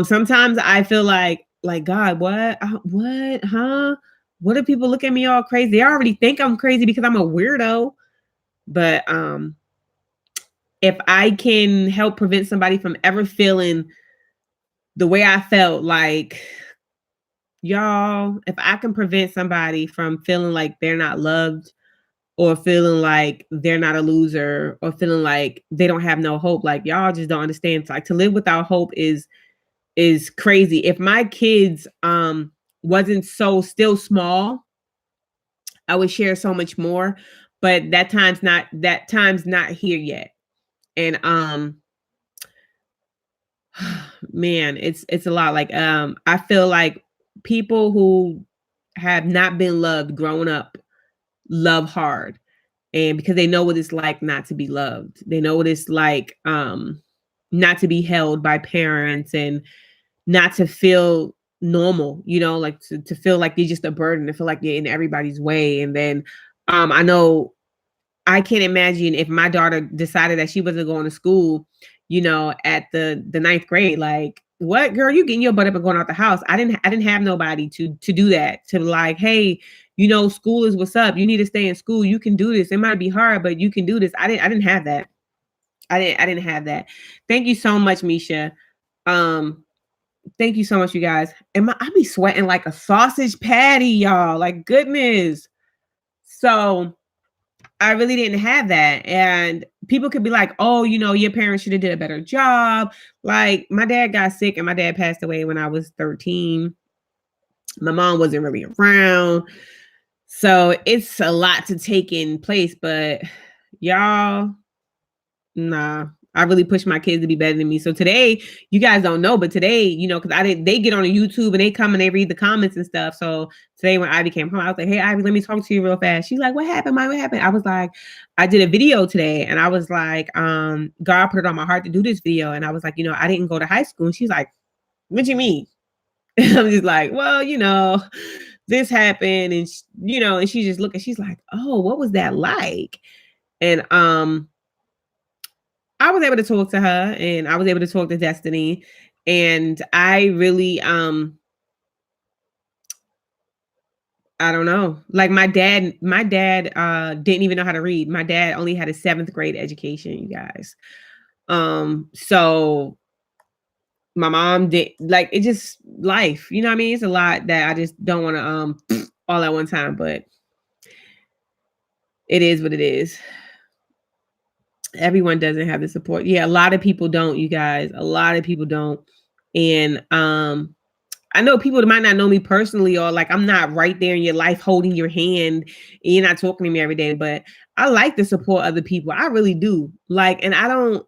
S1: Sometimes I feel like God, what? What? Huh? What if people look at me all crazy? They already think I'm crazy because I'm a weirdo. But if I can help prevent somebody from ever feeling the way I felt, like, y'all, if I can prevent somebody from feeling like they're not loved or feeling like they're not a loser or feeling like they don't have no hope, like, y'all just don't understand. It's like, to live without hope is crazy. If my kids wasn't so still small, I would share so much more, but that time's not here yet. And man, it's a lot. Like I feel like people who have not been loved growing up love hard, and because they know what it's like not to be loved. They know what it's like not to be held by parents and not to feel normal, like to feel like you're just a burden, to feel like you're in everybody's way. And then I know I can't imagine if my daughter decided that she wasn't going to school, at the ninth grade. Like, what, girl, you getting your butt up and going out the house? I didn't have nobody to do that, to like, hey, school is what's up. You need to stay in school. You can do this. It might be hard, but you can do this. I didn't have that. I didn't have that. Thank you so much, Misha. Thank you so much, you guys. And I be sweating like a sausage patty, y'all. Like, goodness. So I really didn't have that. And people could be like, oh, your parents should have did a better job. Like, my dad got sick and my dad passed away when I was 13. My mom wasn't really around. So it's a lot to take in place, but y'all, nah. I really push my kids to be better than me. So today, you guys don't know, but today, because they get on YouTube and they come and they read the comments and stuff. So today when Ivy came home, I was like, hey, Ivy, let me talk to you real fast. She's like, what happened, Mike? What happened? I was like, I did a video today and I was like, God put it on my heart to do this video. And I was like, I didn't go to high school. And she's like, what do you mean? And I'm just like, well, this happened. And, and she just looked and she's like, oh, what was that like? And, I was able to talk to her and I was able to talk to Destiny. And I really, I don't know. Like my dad didn't even know how to read. My dad only had a 7th grade education, you guys. So my mom did, like, it just life, you know what I mean? It's a lot that I just don't want to, all at one time, but it is what it is. Everyone doesn't have the support. Yeah, a lot of people don't, you guys. A lot of people don't. And I know people that might not know me personally, or like I'm not right there in your life holding your hand and you're not talking to me every day, but I like to support other people. I really do. Like, and I don't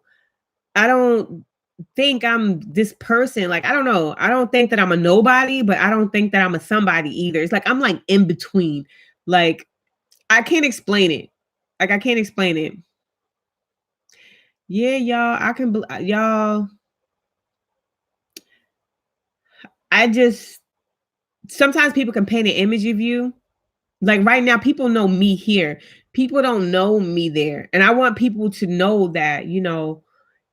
S1: think I'm this person. Like, I don't know. I don't think that I'm a nobody, but I don't think that I'm a somebody either. It's like I'm like in between. Like, I can't explain it. Like, I can't explain it. Yeah, y'all. Sometimes people can paint an image of you. Like right now, people know me here. People don't know me there. And I want people to know that,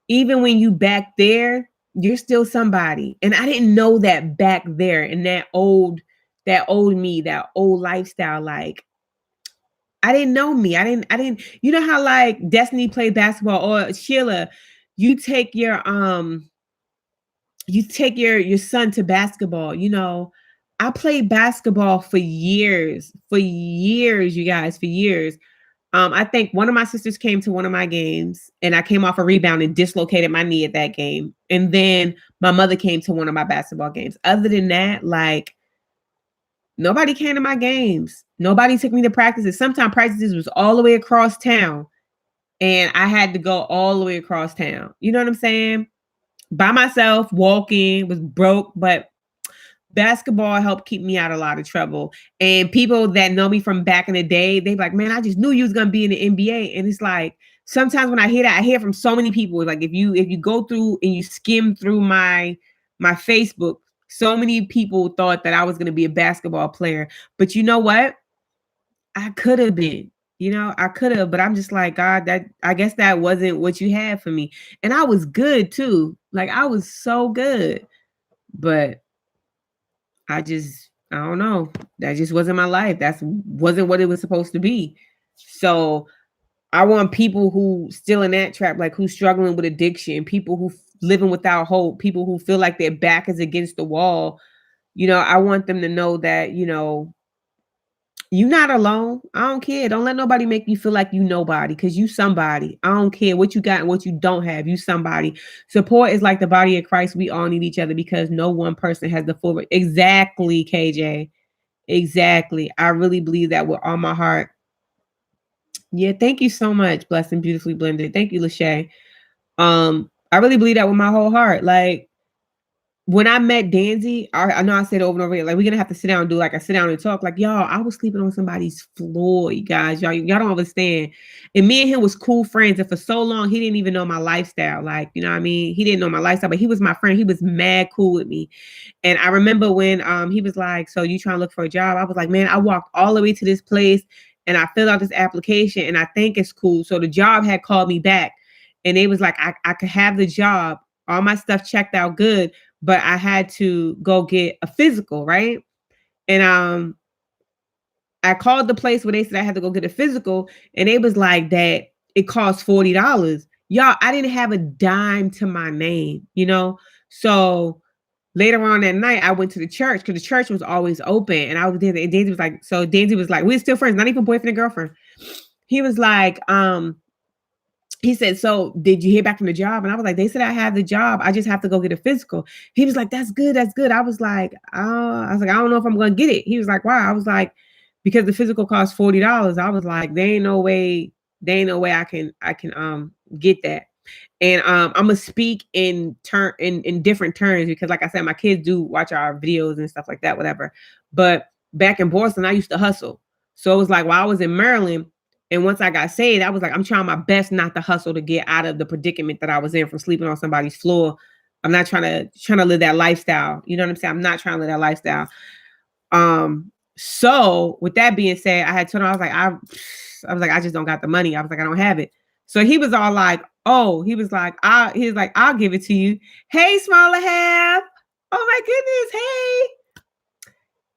S1: even when you back there, you're still somebody. And I didn't know that back there in that old me, that old lifestyle. Like, I didn't know me. I didn't, you know how like Destiny played basketball, or Sheila, you take your son to basketball. I played basketball for years, you guys, for years. I think one of my sisters came to one of my games and I came off a rebound and dislocated my knee at that game. And then my mother came to one of my basketball games. Other than that, like, nobody came to my games. Nobody took me to practices. Sometimes practices was all the way across town and I had to go all the way across town. You know what I'm saying? by myself, walking, was broke, but basketball helped keep me out of a lot of trouble. And people that know me from back in the day, they be like, man, I just knew you was gonna be in the NBA. And it's like sometimes when I hear that, I hear from so many people. Like if you go through and you skim through my Facebook, so many people thought that I was gonna be a basketball player. But you know what? I could have been. I could have, but I'm just like, God, that I guess that wasn't what you had for me. And I was good too. Like I was so good. But I don't know. That just wasn't my life. That wasn't what it was supposed to be. So I want people who still in that trap, like who's struggling with addiction, people who living without hope, people who feel like their back is against the wall. I want them to know that, you're not alone. I don't care. Don't let nobody make you feel like you nobody, because you somebody. I don't care what you got and what you don't have. You somebody. Support is like the body of Christ. We all need each other because no one person has the full. Exactly, KJ. Exactly. I really believe that with all my heart. Yeah, thank you so much. Blessed and beautifully blended. Thank you, Lachey. I really believe that with my whole heart. Like, when I met Danzy, I know I said over and over again, like, we're gonna have to sit down and do like a sit down and talk. Like, y'all, I was sleeping on somebody's floor, you guys. Y'all don't understand. And me and him was cool friends. And for so long, he didn't even know my lifestyle. Like, you know what I mean? He didn't know my lifestyle, but he was my friend. He was mad cool with me. And I remember when he was like, so you trying to look for a job? I was like, man, I walked all the way to this place and I filled out this application and I think it's cool. So the job had called me back and they was like, I could have the job. All my stuff checked out good, but I had to go get a physical, right? And I called the place where they said I had to go get a physical, and it was like that it cost $40. Y'all, I didn't have a dime to my name, So later on that night, I went to the church because the church was always open, and I was there. And Danzy was like, we're still friends, not even boyfriend and girlfriend. He was like, he said, so did you hear back from the job? And I was like, they said I have the job. I just have to go get a physical. He was like, that's good. That's good. I was like, I don't know if I'm going to get it. He was like, why? I was like, because the physical costs $40. I was like, there ain't no way I can get that. And I'm gonna speak in different terms because, like I said, my kids do watch our videos and stuff like that, whatever. But back in Boston, I used to hustle. So it was like while I was in Maryland, and once I got saved, I was like, I'm trying my best not to hustle to get out of the predicament that I was in from sleeping on somebody's floor. I'm not trying to live that lifestyle. You know what I'm saying? I'm not trying to live that lifestyle. So with that being said, I had told him, I just don't got the money. I was like, I don't have it. So he was all like, oh, he was like, I'll give it to you. Hey, smaller half. Oh my goodness. Hey,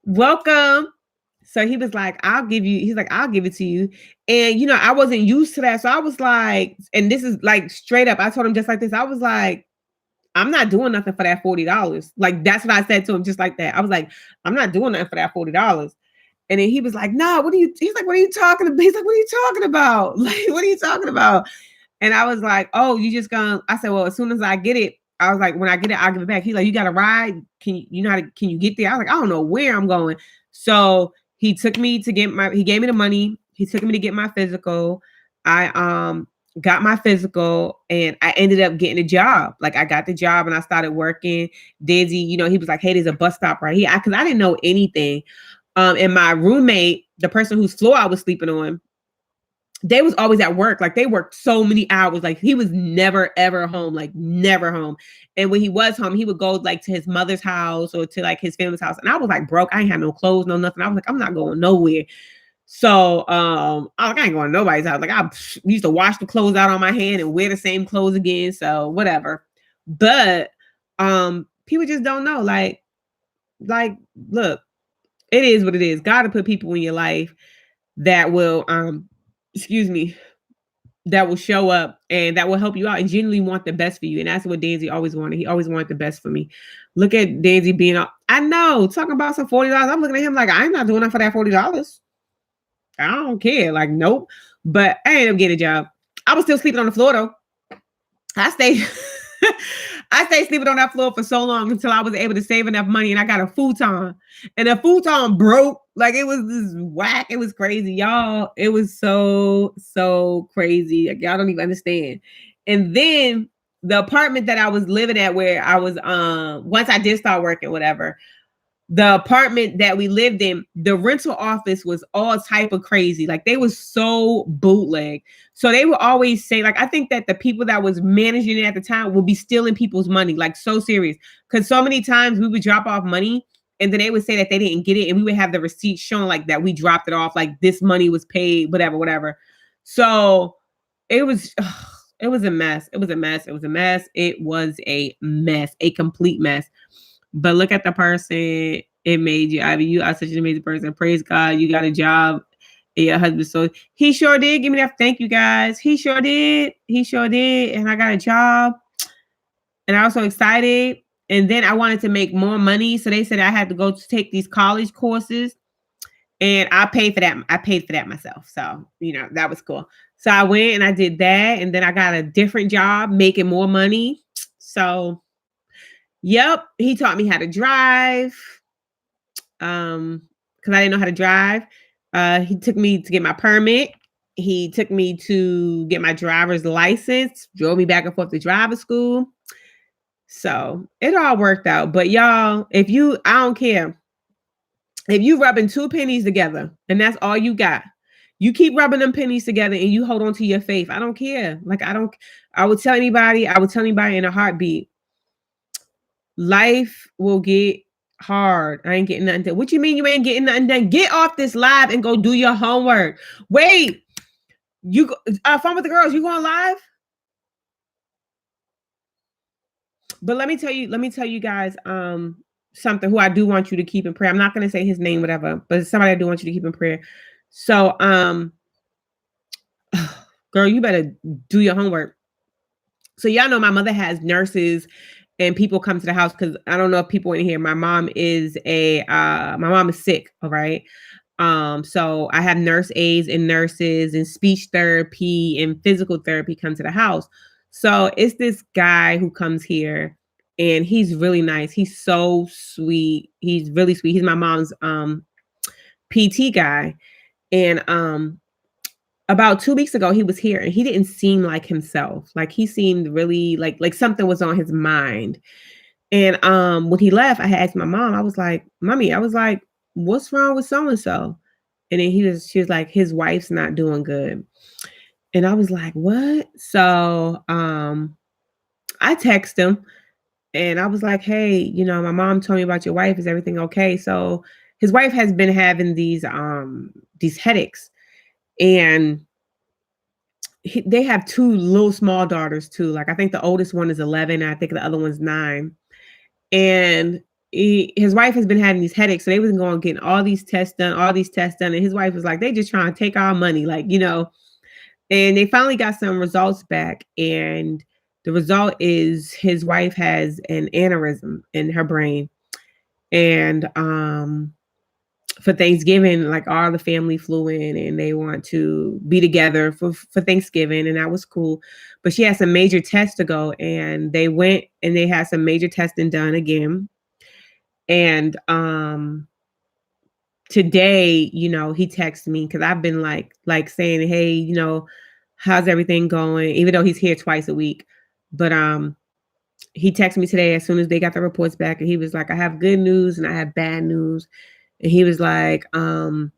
S1: welcome. So he was like, I'll give it to you. And, I wasn't used to that. So I was like, and this is like straight up, I told him just like this. I was like, I'm not doing nothing for that $40. Like, that's what I said to him, just like that. I was like, I'm not doing nothing for that $40. And then he was like, no, he's like, what are you talking about? He's like, what are you talking about? Like, what are you talking about? And I was like, oh, you just gonna, I said, well, as soon as I get it, I was like, when I get it, I'll give it back. He's like, you got a ride? Can you get there? I was like, I don't know where I'm going. So he took me to he gave me the money. He took me to get my physical. I got my physical and I ended up getting a job. Like I got the job and I started working. Danzy, he was like, hey, there's a bus stop right here. Cause I didn't know anything. And my roommate, the person whose floor I was sleeping on, they was always at work. Like they worked so many hours. Like he was never, ever home, like never home. And when he was home, he would go like to his mother's house or to like his family's house. And I was like broke. I ain't had no clothes, no nothing. I was like, I'm not going nowhere. So I was like, I ain't going to nobody's house. Like I used to wash the clothes out on my hand and wear the same clothes again. So whatever. But people just don't know. Like, look, it is what it is. God to put people in your life that will that will show up and that will help you out and genuinely want the best for you. And that's what Danzy always wanted. He always wanted the best for me. Look at Danzy being up. I know, talking about some $40. I'm looking at him like, I'm not doing that for that $40. I don't care. Like, nope. But I ended up getting a job. I was still sleeping on the floor though. I stayed sleeping on that floor for so long until I was able to save enough money and I got a futon. And the futon broke. Like it was this whack. It was crazy, y'all. It was so crazy. Like y'all don't even understand. And then the apartment that I was living at, where I was once I did start working, whatever. The apartment that we lived in, the rental office was all type of crazy. Like they was so bootleg. So they would always say, like, I think that the people that was managing it at the time would be stealing people's money, like so serious. Because so many times we would drop off money and then they would say that they didn't get it. And we would have the receipt showing like that we dropped it off, like this money was paid, whatever. So it was it was a mess. It was a mess. It was a mess. It was a mess, a complete mess. But look at the person it made you. Ivy, you are such an amazing person. Praise God. You got a job. And your husband. So he sure did. Give me that. Thank you guys. He sure did. He sure did. And I got a job. And I was so excited. And then I wanted to make more money. So they said I had to go to take these college courses. And I paid for that. I paid for that myself. So, you know, that was cool. So I went and I did that. And then I got a different job making more money. So yep, he taught me how to drive. Because I didn't know how to drive. He took me to get my permit. He took me to get my driver's license, drove me back and forth to driver school. So it all worked out. But y'all, I don't care. If you rubbing 2 pennies together and that's all you got, you keep rubbing them pennies together and you hold on to your faith. I don't care. Like, I would tell anybody in a heartbeat, life will get hard. I ain't getting nothing done. What you mean you ain't getting nothing done? Get off this live and go do your homework. Wait, you fun with the girls. You going live? But let me tell you guys something who I do want you to keep in prayer. I'm not going to say his name, whatever, but it's somebody I do want you to keep in prayer. So, girl, you better do your homework. So y'all know my mother has nurses and people come to the house because I don't know if people in here. My mom is sick. All right. So I have nurse aides and nurses and speech therapy and physical therapy come to the house. So it's this guy who comes here and he's really nice. He's so sweet. He's really sweet. He's my mom's PT guy. And about 2 weeks ago, he was here and he didn't seem like himself. Like he seemed really like something was on his mind. And when he left, I had asked my mom, I was like, Mommy, what's wrong with so-and-so? And then she was like, his wife's not doing good. And I was like, what? So I texted him and I was like, hey, you know, my mom told me about your wife. Is everything okay? So his wife has been having these headaches. And they have 2 little small daughters too. Like I think the oldest one is 11. And I think the other one's 9. And his wife has been having these headaches. So they was going getting all these tests done. And his wife was like, they just trying to take our money. Like, you know, and they finally got some results back. And the result is his wife has an aneurysm in her brain. And, for Thanksgiving, like all the family flew in and they want to be together for Thanksgiving. And that was cool. But she had some major tests to go and they went and they had some major testing done again. And today, you know, he texted me because I've been like saying, hey, you know, how's everything going? Even though he's here twice a week. But he texted me today as soon as they got the reports back. And he was like, I have good news and I have bad news. And he was like, the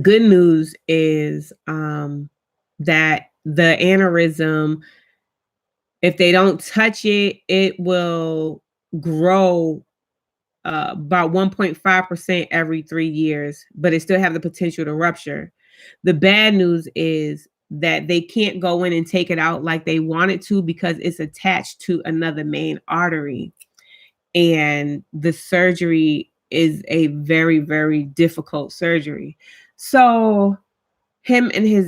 S1: good news is that the aneurysm, if they don't touch it, it will grow about 1.5% every 3 years, but it still have the potential to rupture. The bad news is that they can't go in and take it out like they wanted to because it's attached to another main artery. And the surgery is a very, very difficult surgery. So him and his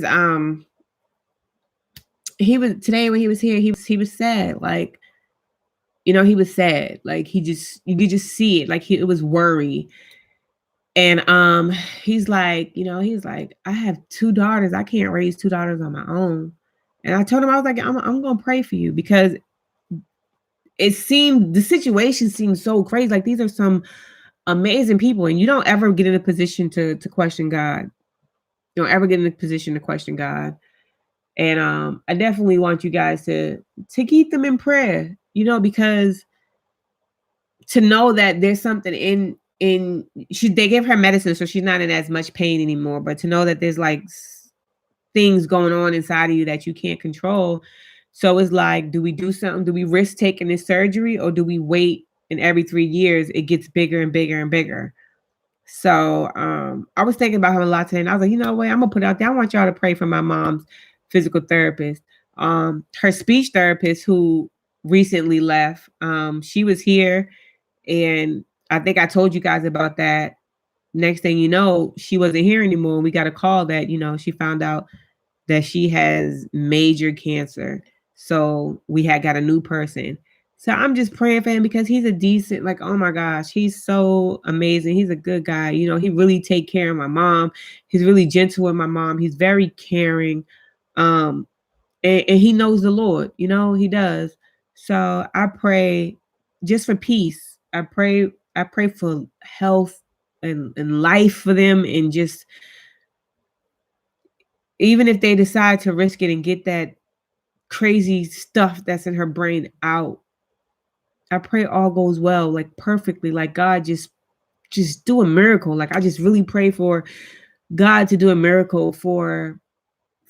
S1: he was today when he was here, he was sad. Like, you know, he was sad. Like you could just see it. Like it was worry. And he's like, I have 2 daughters. I can't raise 2 daughters on my own. And I told him, I was like, I'm gonna pray for you because the situation seemed so crazy. Like these are some amazing people, and you don't ever get in a position to question God. You don't ever get in a position to question God. And I definitely want you guys to keep them in prayer, because to know that there's something they give her medicine, so she's not in as much pain anymore, but to know that there's like things going on inside of you that you can't control. So it's like, do we do something? Do we risk taking this surgery, or do we wait and every 3 years it gets bigger and bigger and bigger? So I was thinking about her a lot today, and I was like, you know what? I'm gonna put it out there. I want y'all to pray for my mom's physical therapist. Her speech therapist who recently left. She was here, and I think I told you guys about that. Next thing you know, she wasn't here anymore. We got a call that, she found out that she has major cancer. So we had got a new person. So I'm just praying for him because he's a decent, like, oh my gosh, he's so amazing. He's a good guy. He really take care of my mom. He's really gentle with my mom. He's very caring. And he knows the Lord, he does. So I pray just for peace. I pray for health and life for them, and just even if they decide to risk it and get that crazy stuff that's in her brain out, I pray all goes well, like perfectly, like God just do a miracle. Like I just really pray for God to do a miracle for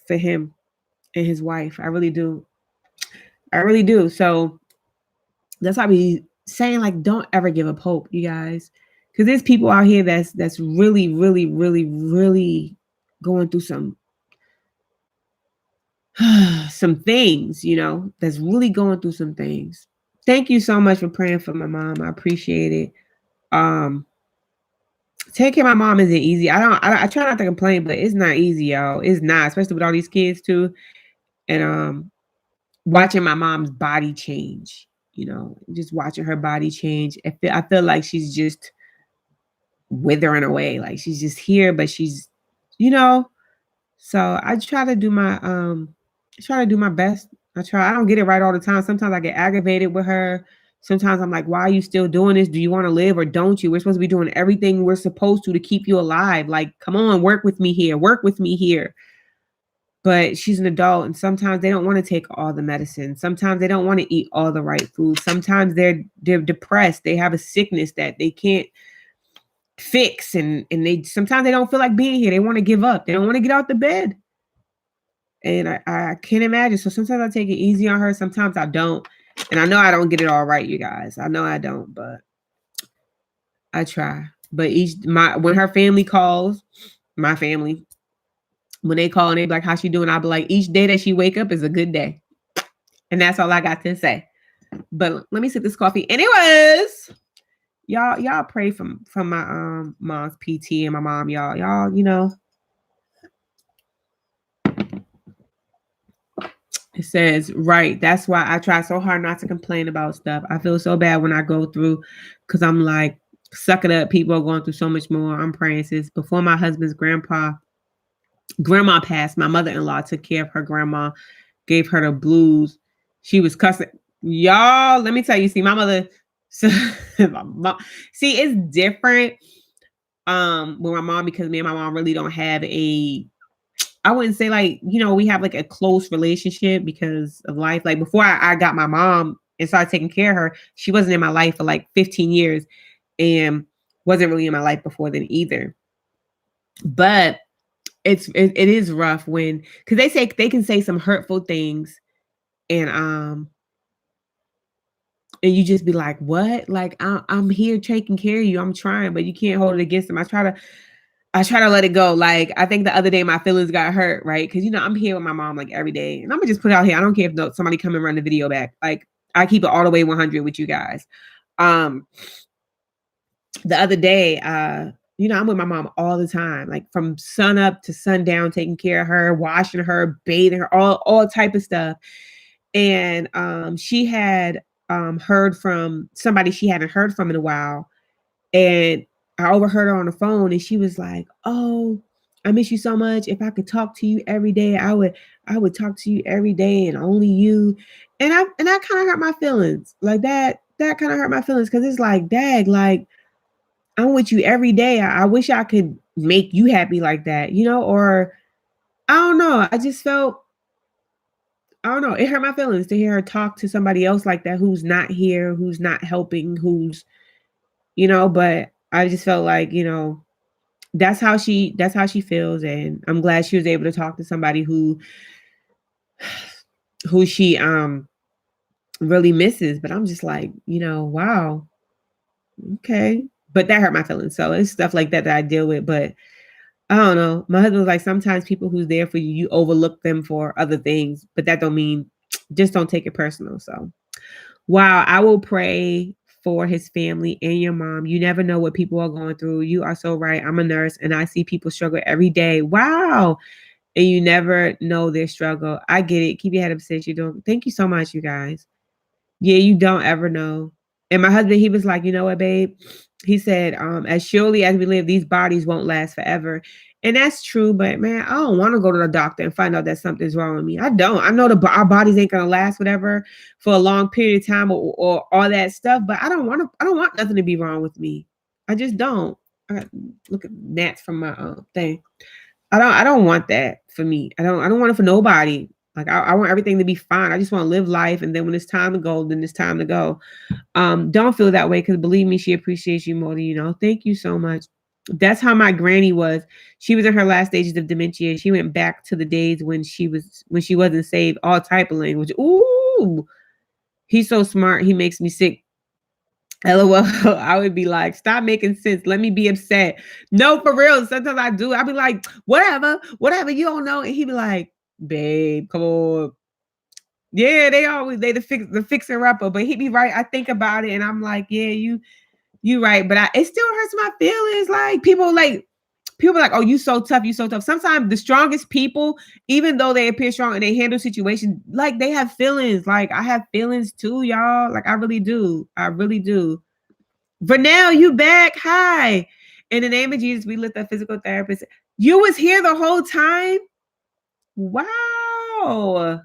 S1: him and his wife. I really do. I really do. So that's why I be saying, like, don't ever give up hope, you guys. Because there's people out here that's really, really, really, really going through some things, that's really going through some things. Thank you so much for praying for my mom. I appreciate it. Taking care of my mom isn't easy. I try not to complain, but it's not easy, y'all. It's not, especially with all these kids too. And watching my mom's body change, just watching her body change. I feel like she's just withering away. Like she's just here, but she's, so I try to do my best. I don't get it right all the time. Sometimes I get aggravated with her. Sometimes I'm like, why are you still doing this? Do you want to live or don't you? We're supposed to be doing everything we're supposed to keep you alive. Like, come on, work with me here. Work with me here. But she's an adult, and sometimes they don't want to take all the medicine. Sometimes they don't want to eat all the right food. Sometimes they're depressed. They have a sickness that they can't fix, and they sometimes they don't feel like being here. They want to give up. They don't want to get out the bed. And I can't imagine. So sometimes I take it easy on her. Sometimes I don't. And I know I don't get it all right, you guys. I know I don't, but I try. But when her family calls, my family, when they call and they be like, how's she doing? I'll be like, each day that she wake up is a good day. And that's all I got to say. But let me sip this coffee. Anyways, y'all pray from my mom's PT and my mom, y'all, It says, right. That's why I try so hard not to complain about stuff. I feel so bad when I go through, because I'm like, suck it up. People are going through so much more. I'm praying, sis. Before my husband's grandma passed, my mother-in-law took care of her grandma, gave her the blues. She was cussing. Y'all, let me tell you, see, my mother, see, it's different with my mom, because me and my mom really don't have I wouldn't say like, we have like a close relationship because of life. Like before I got my mom and started taking care of her, she wasn't in my life for like 15 years and wasn't really in my life before then either. But it is rough because they can say some hurtful things and you just be like, what? Like I'm here taking care of you. I'm trying, but you can't hold it against them. I try to let it go. Like, I think the other day my feelings got hurt, right? Because, I'm here with my mom like every day. And I'm going to just put it out here. I don't care if somebody come and run the video back. Like, I keep it all the way 100 with you guys. The other day, I'm with my mom all the time. Like, from sun up to sundown, taking care of her, washing her, bathing her, all type of stuff. And she had heard from somebody she hadn't heard from in a while. And I overheard her on the phone, and she was like, "Oh, I miss you so much. If I could talk to you every day, I would talk to you every day and only you." And that kind of hurt my feelings. Like that kind of hurt my feelings, because it's like, dag, like I'm with you every day. I wish I could make you happy like that, or I don't know. I just felt I don't know. It hurt my feelings to hear her talk to somebody else like that who's not here, who's not helping, who's, but I just felt like, that's how she feels. And I'm glad she was able to talk to somebody who she really misses. But I'm just like, wow. Okay. But that hurt my feelings. So it's stuff like that I deal with. But I don't know. My husband was like, sometimes people who's there for you, you overlook them for other things, but that don't mean, just don't take it personal. So, wow, I will pray for his family and your mom. You never know what people are going through. You are so right. I'm a nurse and I see people struggle every day. Wow. And you never know their struggle. I get it. Keep your head up, sis. You don't. Thank you so much, you guys. Yeah, you don't ever know. And my husband, he was like, you know what, babe? He said, as surely as we live, these bodies won't last forever. And that's true, but man, I don't want to go to the doctor and find out that something's wrong with me. I don't. I know our bodies ain't gonna last whatever for a long period of time or all that stuff, but I don't want nothing to be wrong with me. I just don't. I got, look at gnats from my thing. I don't want that for me. I don't want it for nobody. Like I want everything to be fine. I just want to live life. And then when it's time to go, then it's time to go. Don't feel that way because believe me, she appreciates you more than you know. Thank you so much. That's how my granny was. She was in her last stages of dementia. She went back to the days when she wasn't saved, all type of language. Ooh, he's so smart. He makes me sick. LOL. I would be like, stop making sense. Let me be upset. No, for real. Sometimes I do. I'll be like, whatever, you don't know. And he'd be like, babe, come on. Yeah, they the fixer upper, but he'd be right. I think about it and I'm like, yeah, you right. But it still hurts my feelings. Like people are like, oh, you so tough. Sometimes the strongest people, even though they appear strong and they handle situations, like they have feelings. Like I have feelings too, y'all. Like I really do. Vernell, you back? Hi. In the name of Jesus, we lift up physical therapist. You was here the whole time? Wow.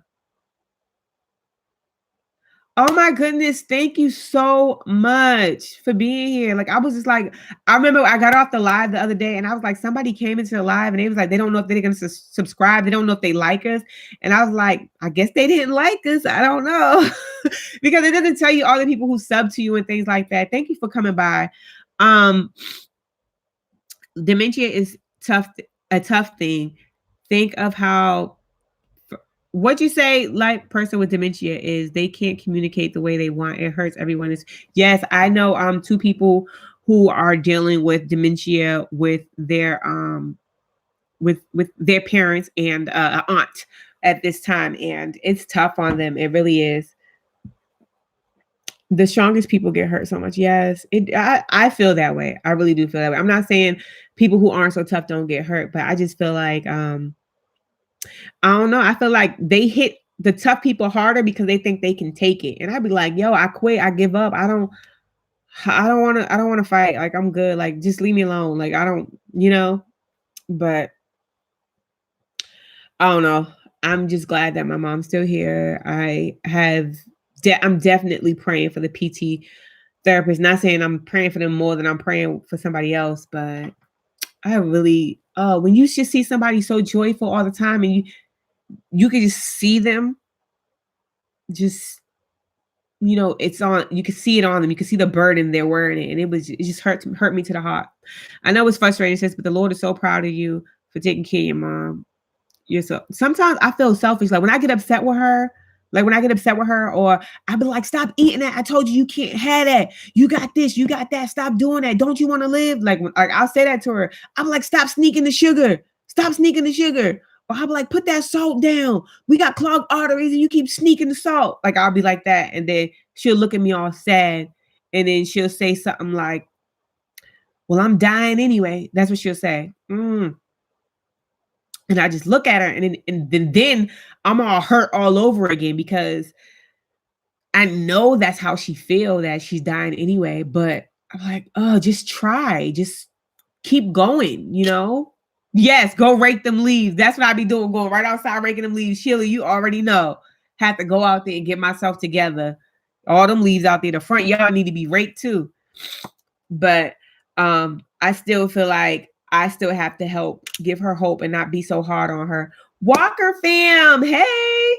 S1: Oh my goodness. Thank you so much for being here. Like I was just like, I remember I got off the live the other day and I was like, somebody came into the live and they was like, they don't know if they're going to subscribe. They don't know if they like us. And I was like, I guess they didn't like us. I don't know. Because it doesn't tell you all the people who sub to you and things like that. Thank you for coming by. Dementia is a tough thing. Think of how what you say, like person with dementia is they can't communicate the way they want. It hurts everyone. Yes, I know two people who are dealing with dementia with their with their parents and an aunt at this time, and it's tough on them. It really is. The strongest people get hurt so much. Yes, I feel that way. I really do feel that way. I'm not saying people who aren't so tough don't get hurt, but I just feel like I don't know. I feel like they hit the tough people harder because they think they can take it. And I'd be like, yo, I quit. I give up. I don't want to fight. Like, I'm good. Like, just leave me alone. Like, I don't, but I don't know. I'm just glad that my mom's still here. I'm definitely praying for the PT therapist. Not saying I'm praying for them more than I'm praying for somebody else, but I really, when you just see somebody so joyful all the time and you can just see them just, it's on, you can see it on them. You can see the burden they're wearing it. And it just hurt me to the heart. I know it's frustrating, sis, but the Lord is so proud of you for taking care of your mom. Sometimes I feel selfish. Like when I get upset with her, or I'll be like, stop eating that. I told you can't have that. You got this, you got that. Stop doing that. Don't you want to live? Like I'll say that to her. I'm like, stop sneaking the sugar. Or I'll be like, put that salt down. We got clogged arteries and you keep sneaking the salt. Like I'll be like that. And then she'll look at me all sad. And then she'll say something like, well, I'm dying anyway. That's what she'll say. And I just look at her and then I'm all hurt all over again because I know that's how she feels, that she's dying anyway. But I'm like, oh, just try. Just keep going, Yes, go rake them leaves. That's what I be doing, going right outside raking them leaves. Sheila, you already know. Have to go out there and get myself together. All them leaves out there. The front yard need to be raked too. But I still feel like I still have to help give her hope and not be so hard on her. Walker fam, hey.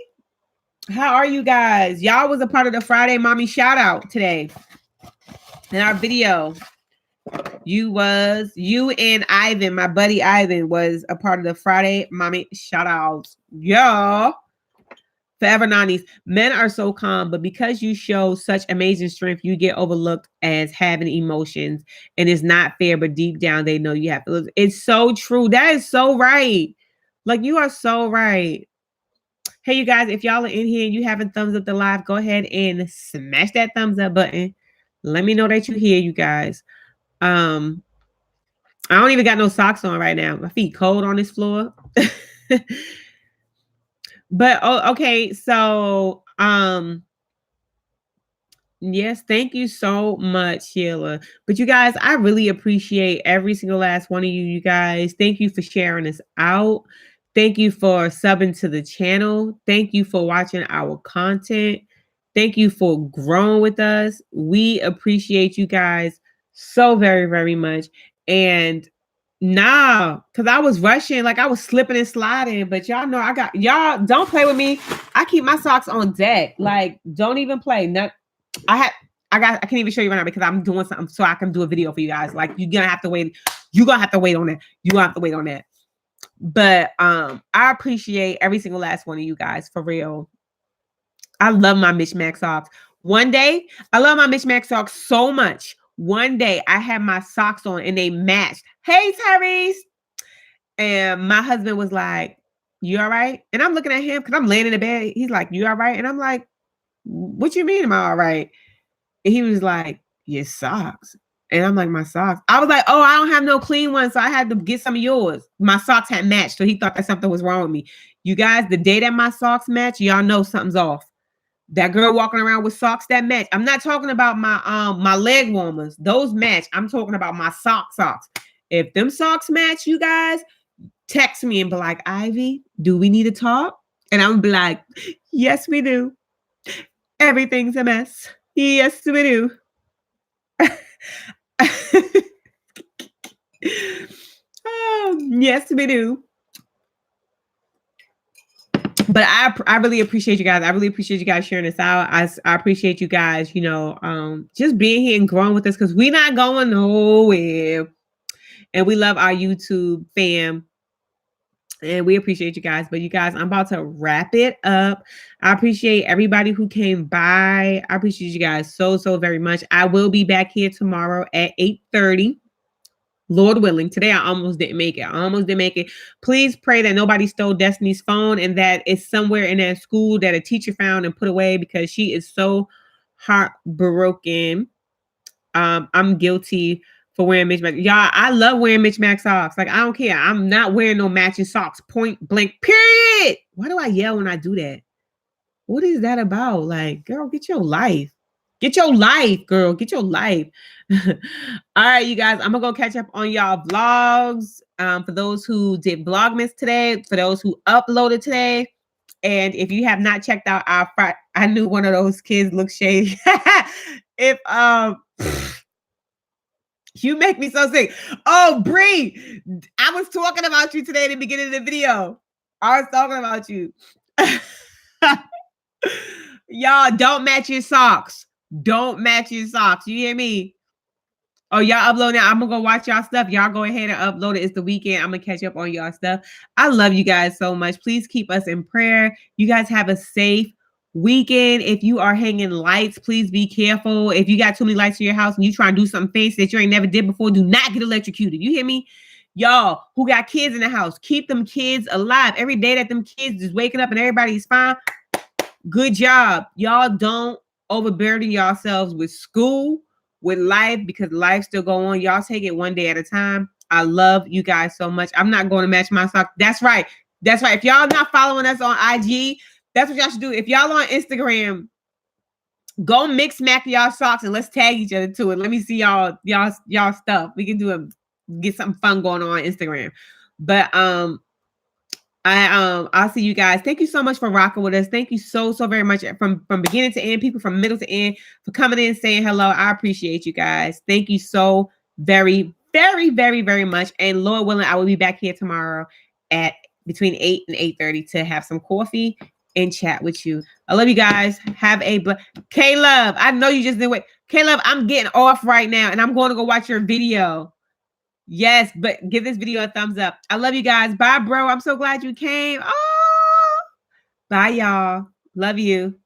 S1: How are you guys? Y'all was a part of the Friday Mommy shout out today in our video. You and Ivan, my buddy Ivan, was a part of the Friday Mommy shout outs. Yeah. Forever 90s. Men are so calm, but because you show such amazing strength, you get overlooked as having emotions. And it's not fair, but deep down they know you have to. It's so true. That is so right. Like, you are so right. Hey, you guys, if y'all are in here and you haven't thumbs up the live, go ahead and smash that thumbs up button. Let me know that you hear, you guys. I don't even got no socks on right now. My feet cold on this floor. But okay, so yes, thank you so much, Sheila. But you guys, I really appreciate every single last one of you. You guys, thank you for sharing us out. Thank you for subbing to the channel. Thank you for watching our content. Thank you for growing with us. We appreciate you guys so very, very much. And because I was rushing, like I was slipping and sliding, but y'all know y'all don't play with me. I keep my socks on deck. Like, don't even play. I can't even show you right now because I'm doing something so I can do a video for you guys. Like, you're gonna have to wait. You're gonna have to wait on that. You're gonna have to wait on that. But I appreciate every single last one of you guys, for real. I love my Mismatch socks. One day, I love my Mismatch socks so much. One day I had my socks on and they matched. Hey, Tyrese. And my husband was like, "You all right?" And I'm looking at him because I'm laying in the bed. He's like, "You all right?" And I'm like, "What you mean am I all right?" And he was like, "Your socks." And I'm like, "My socks." I was like, "Oh, I don't have no clean ones, so I had to get some of yours." My socks had matched, so he thought that something was wrong with me. You guys, the day that my socks match, y'all know something's off. That girl walking around with socks that match. I'm not talking about my leg warmers. Those match. I'm talking about my socks. If them socks match, you guys, text me and be like, "Ivy, do we need to talk?" And I'm be like, "Yes, we do. Everything's a mess. Yes, we do." Yes, we do. But I really appreciate you guys. I really appreciate you guys sharing this out. I appreciate you guys, just being here and growing with us, because we're not going nowhere. And we love our YouTube fam. And we appreciate you guys. But you guys, I'm about to wrap it up. I appreciate everybody who came by. I appreciate you guys so, so very much. I will be back here tomorrow at 8:30. Lord willing. Today I almost didn't make it. Please pray that nobody stole Destiny's phone and that it's somewhere in that school that a teacher found and put away, because she is so heartbroken. I'm guilty for wearing mismatch. Y'all, I love wearing mismatch socks. Like, I don't care. I'm not wearing no matching socks. Point blank, period. Why do I yell when I do that? What is that about? Like, girl, get your life. Get your life, girl. Get your life. All right, you guys. I'm gonna go catch up on y'all vlogs. For those who did Vlogmas today, for those who uploaded today, and if you have not checked out I knew one of those kids looked shady. If you make me so sick. Oh, Bree, I was talking about you today at the beginning of the video. I was talking about you. Y'all, don't match your socks. Don't match your socks. You hear me? Oh, y'all upload now. I'm gonna go watch y'all stuff. Y'all go ahead and upload it. It's the weekend. I'm gonna catch up on y'all stuff. I love you guys so much. Please keep us in prayer. You guys have a safe weekend. If you are hanging lights, please be careful. If you got too many lights in your house and you try and do something fancy that you ain't never did before, do not get electrocuted. You hear me? Y'all who got kids in the house, keep them kids alive. Every day that them kids is waking up and everybody's fine, good job. Y'all don't overburden yourselves with school, with life, because life still go on. Y'all take it one day at a time. I love you guys so much. I'm not going to match my socks. That's right. That's right. If y'all not following us on IG, that's what y'all should do. If y'all on Instagram, go mix match y'all socks and let's tag each other to it. Let me see y'all stuff. We can get something fun going on Instagram. But I'll see you guys. Thank you so much for rocking with us. Thank you so very much from beginning to end, people from middle to end, for coming in, saying hello. I appreciate you guys. Thank you so very much. And Lord willing, I will be back here tomorrow at between 8 and 8:30 to have some coffee and chat with you. I love you guys. Have a K-Love. I know you just didn't wait. K-Love, I'm getting off right now and I'm going to go watch your video. Yes, but give this video a thumbs up. I love you guys. Bye, bro. I'm so glad you came. Oh, bye, y'all. Love you.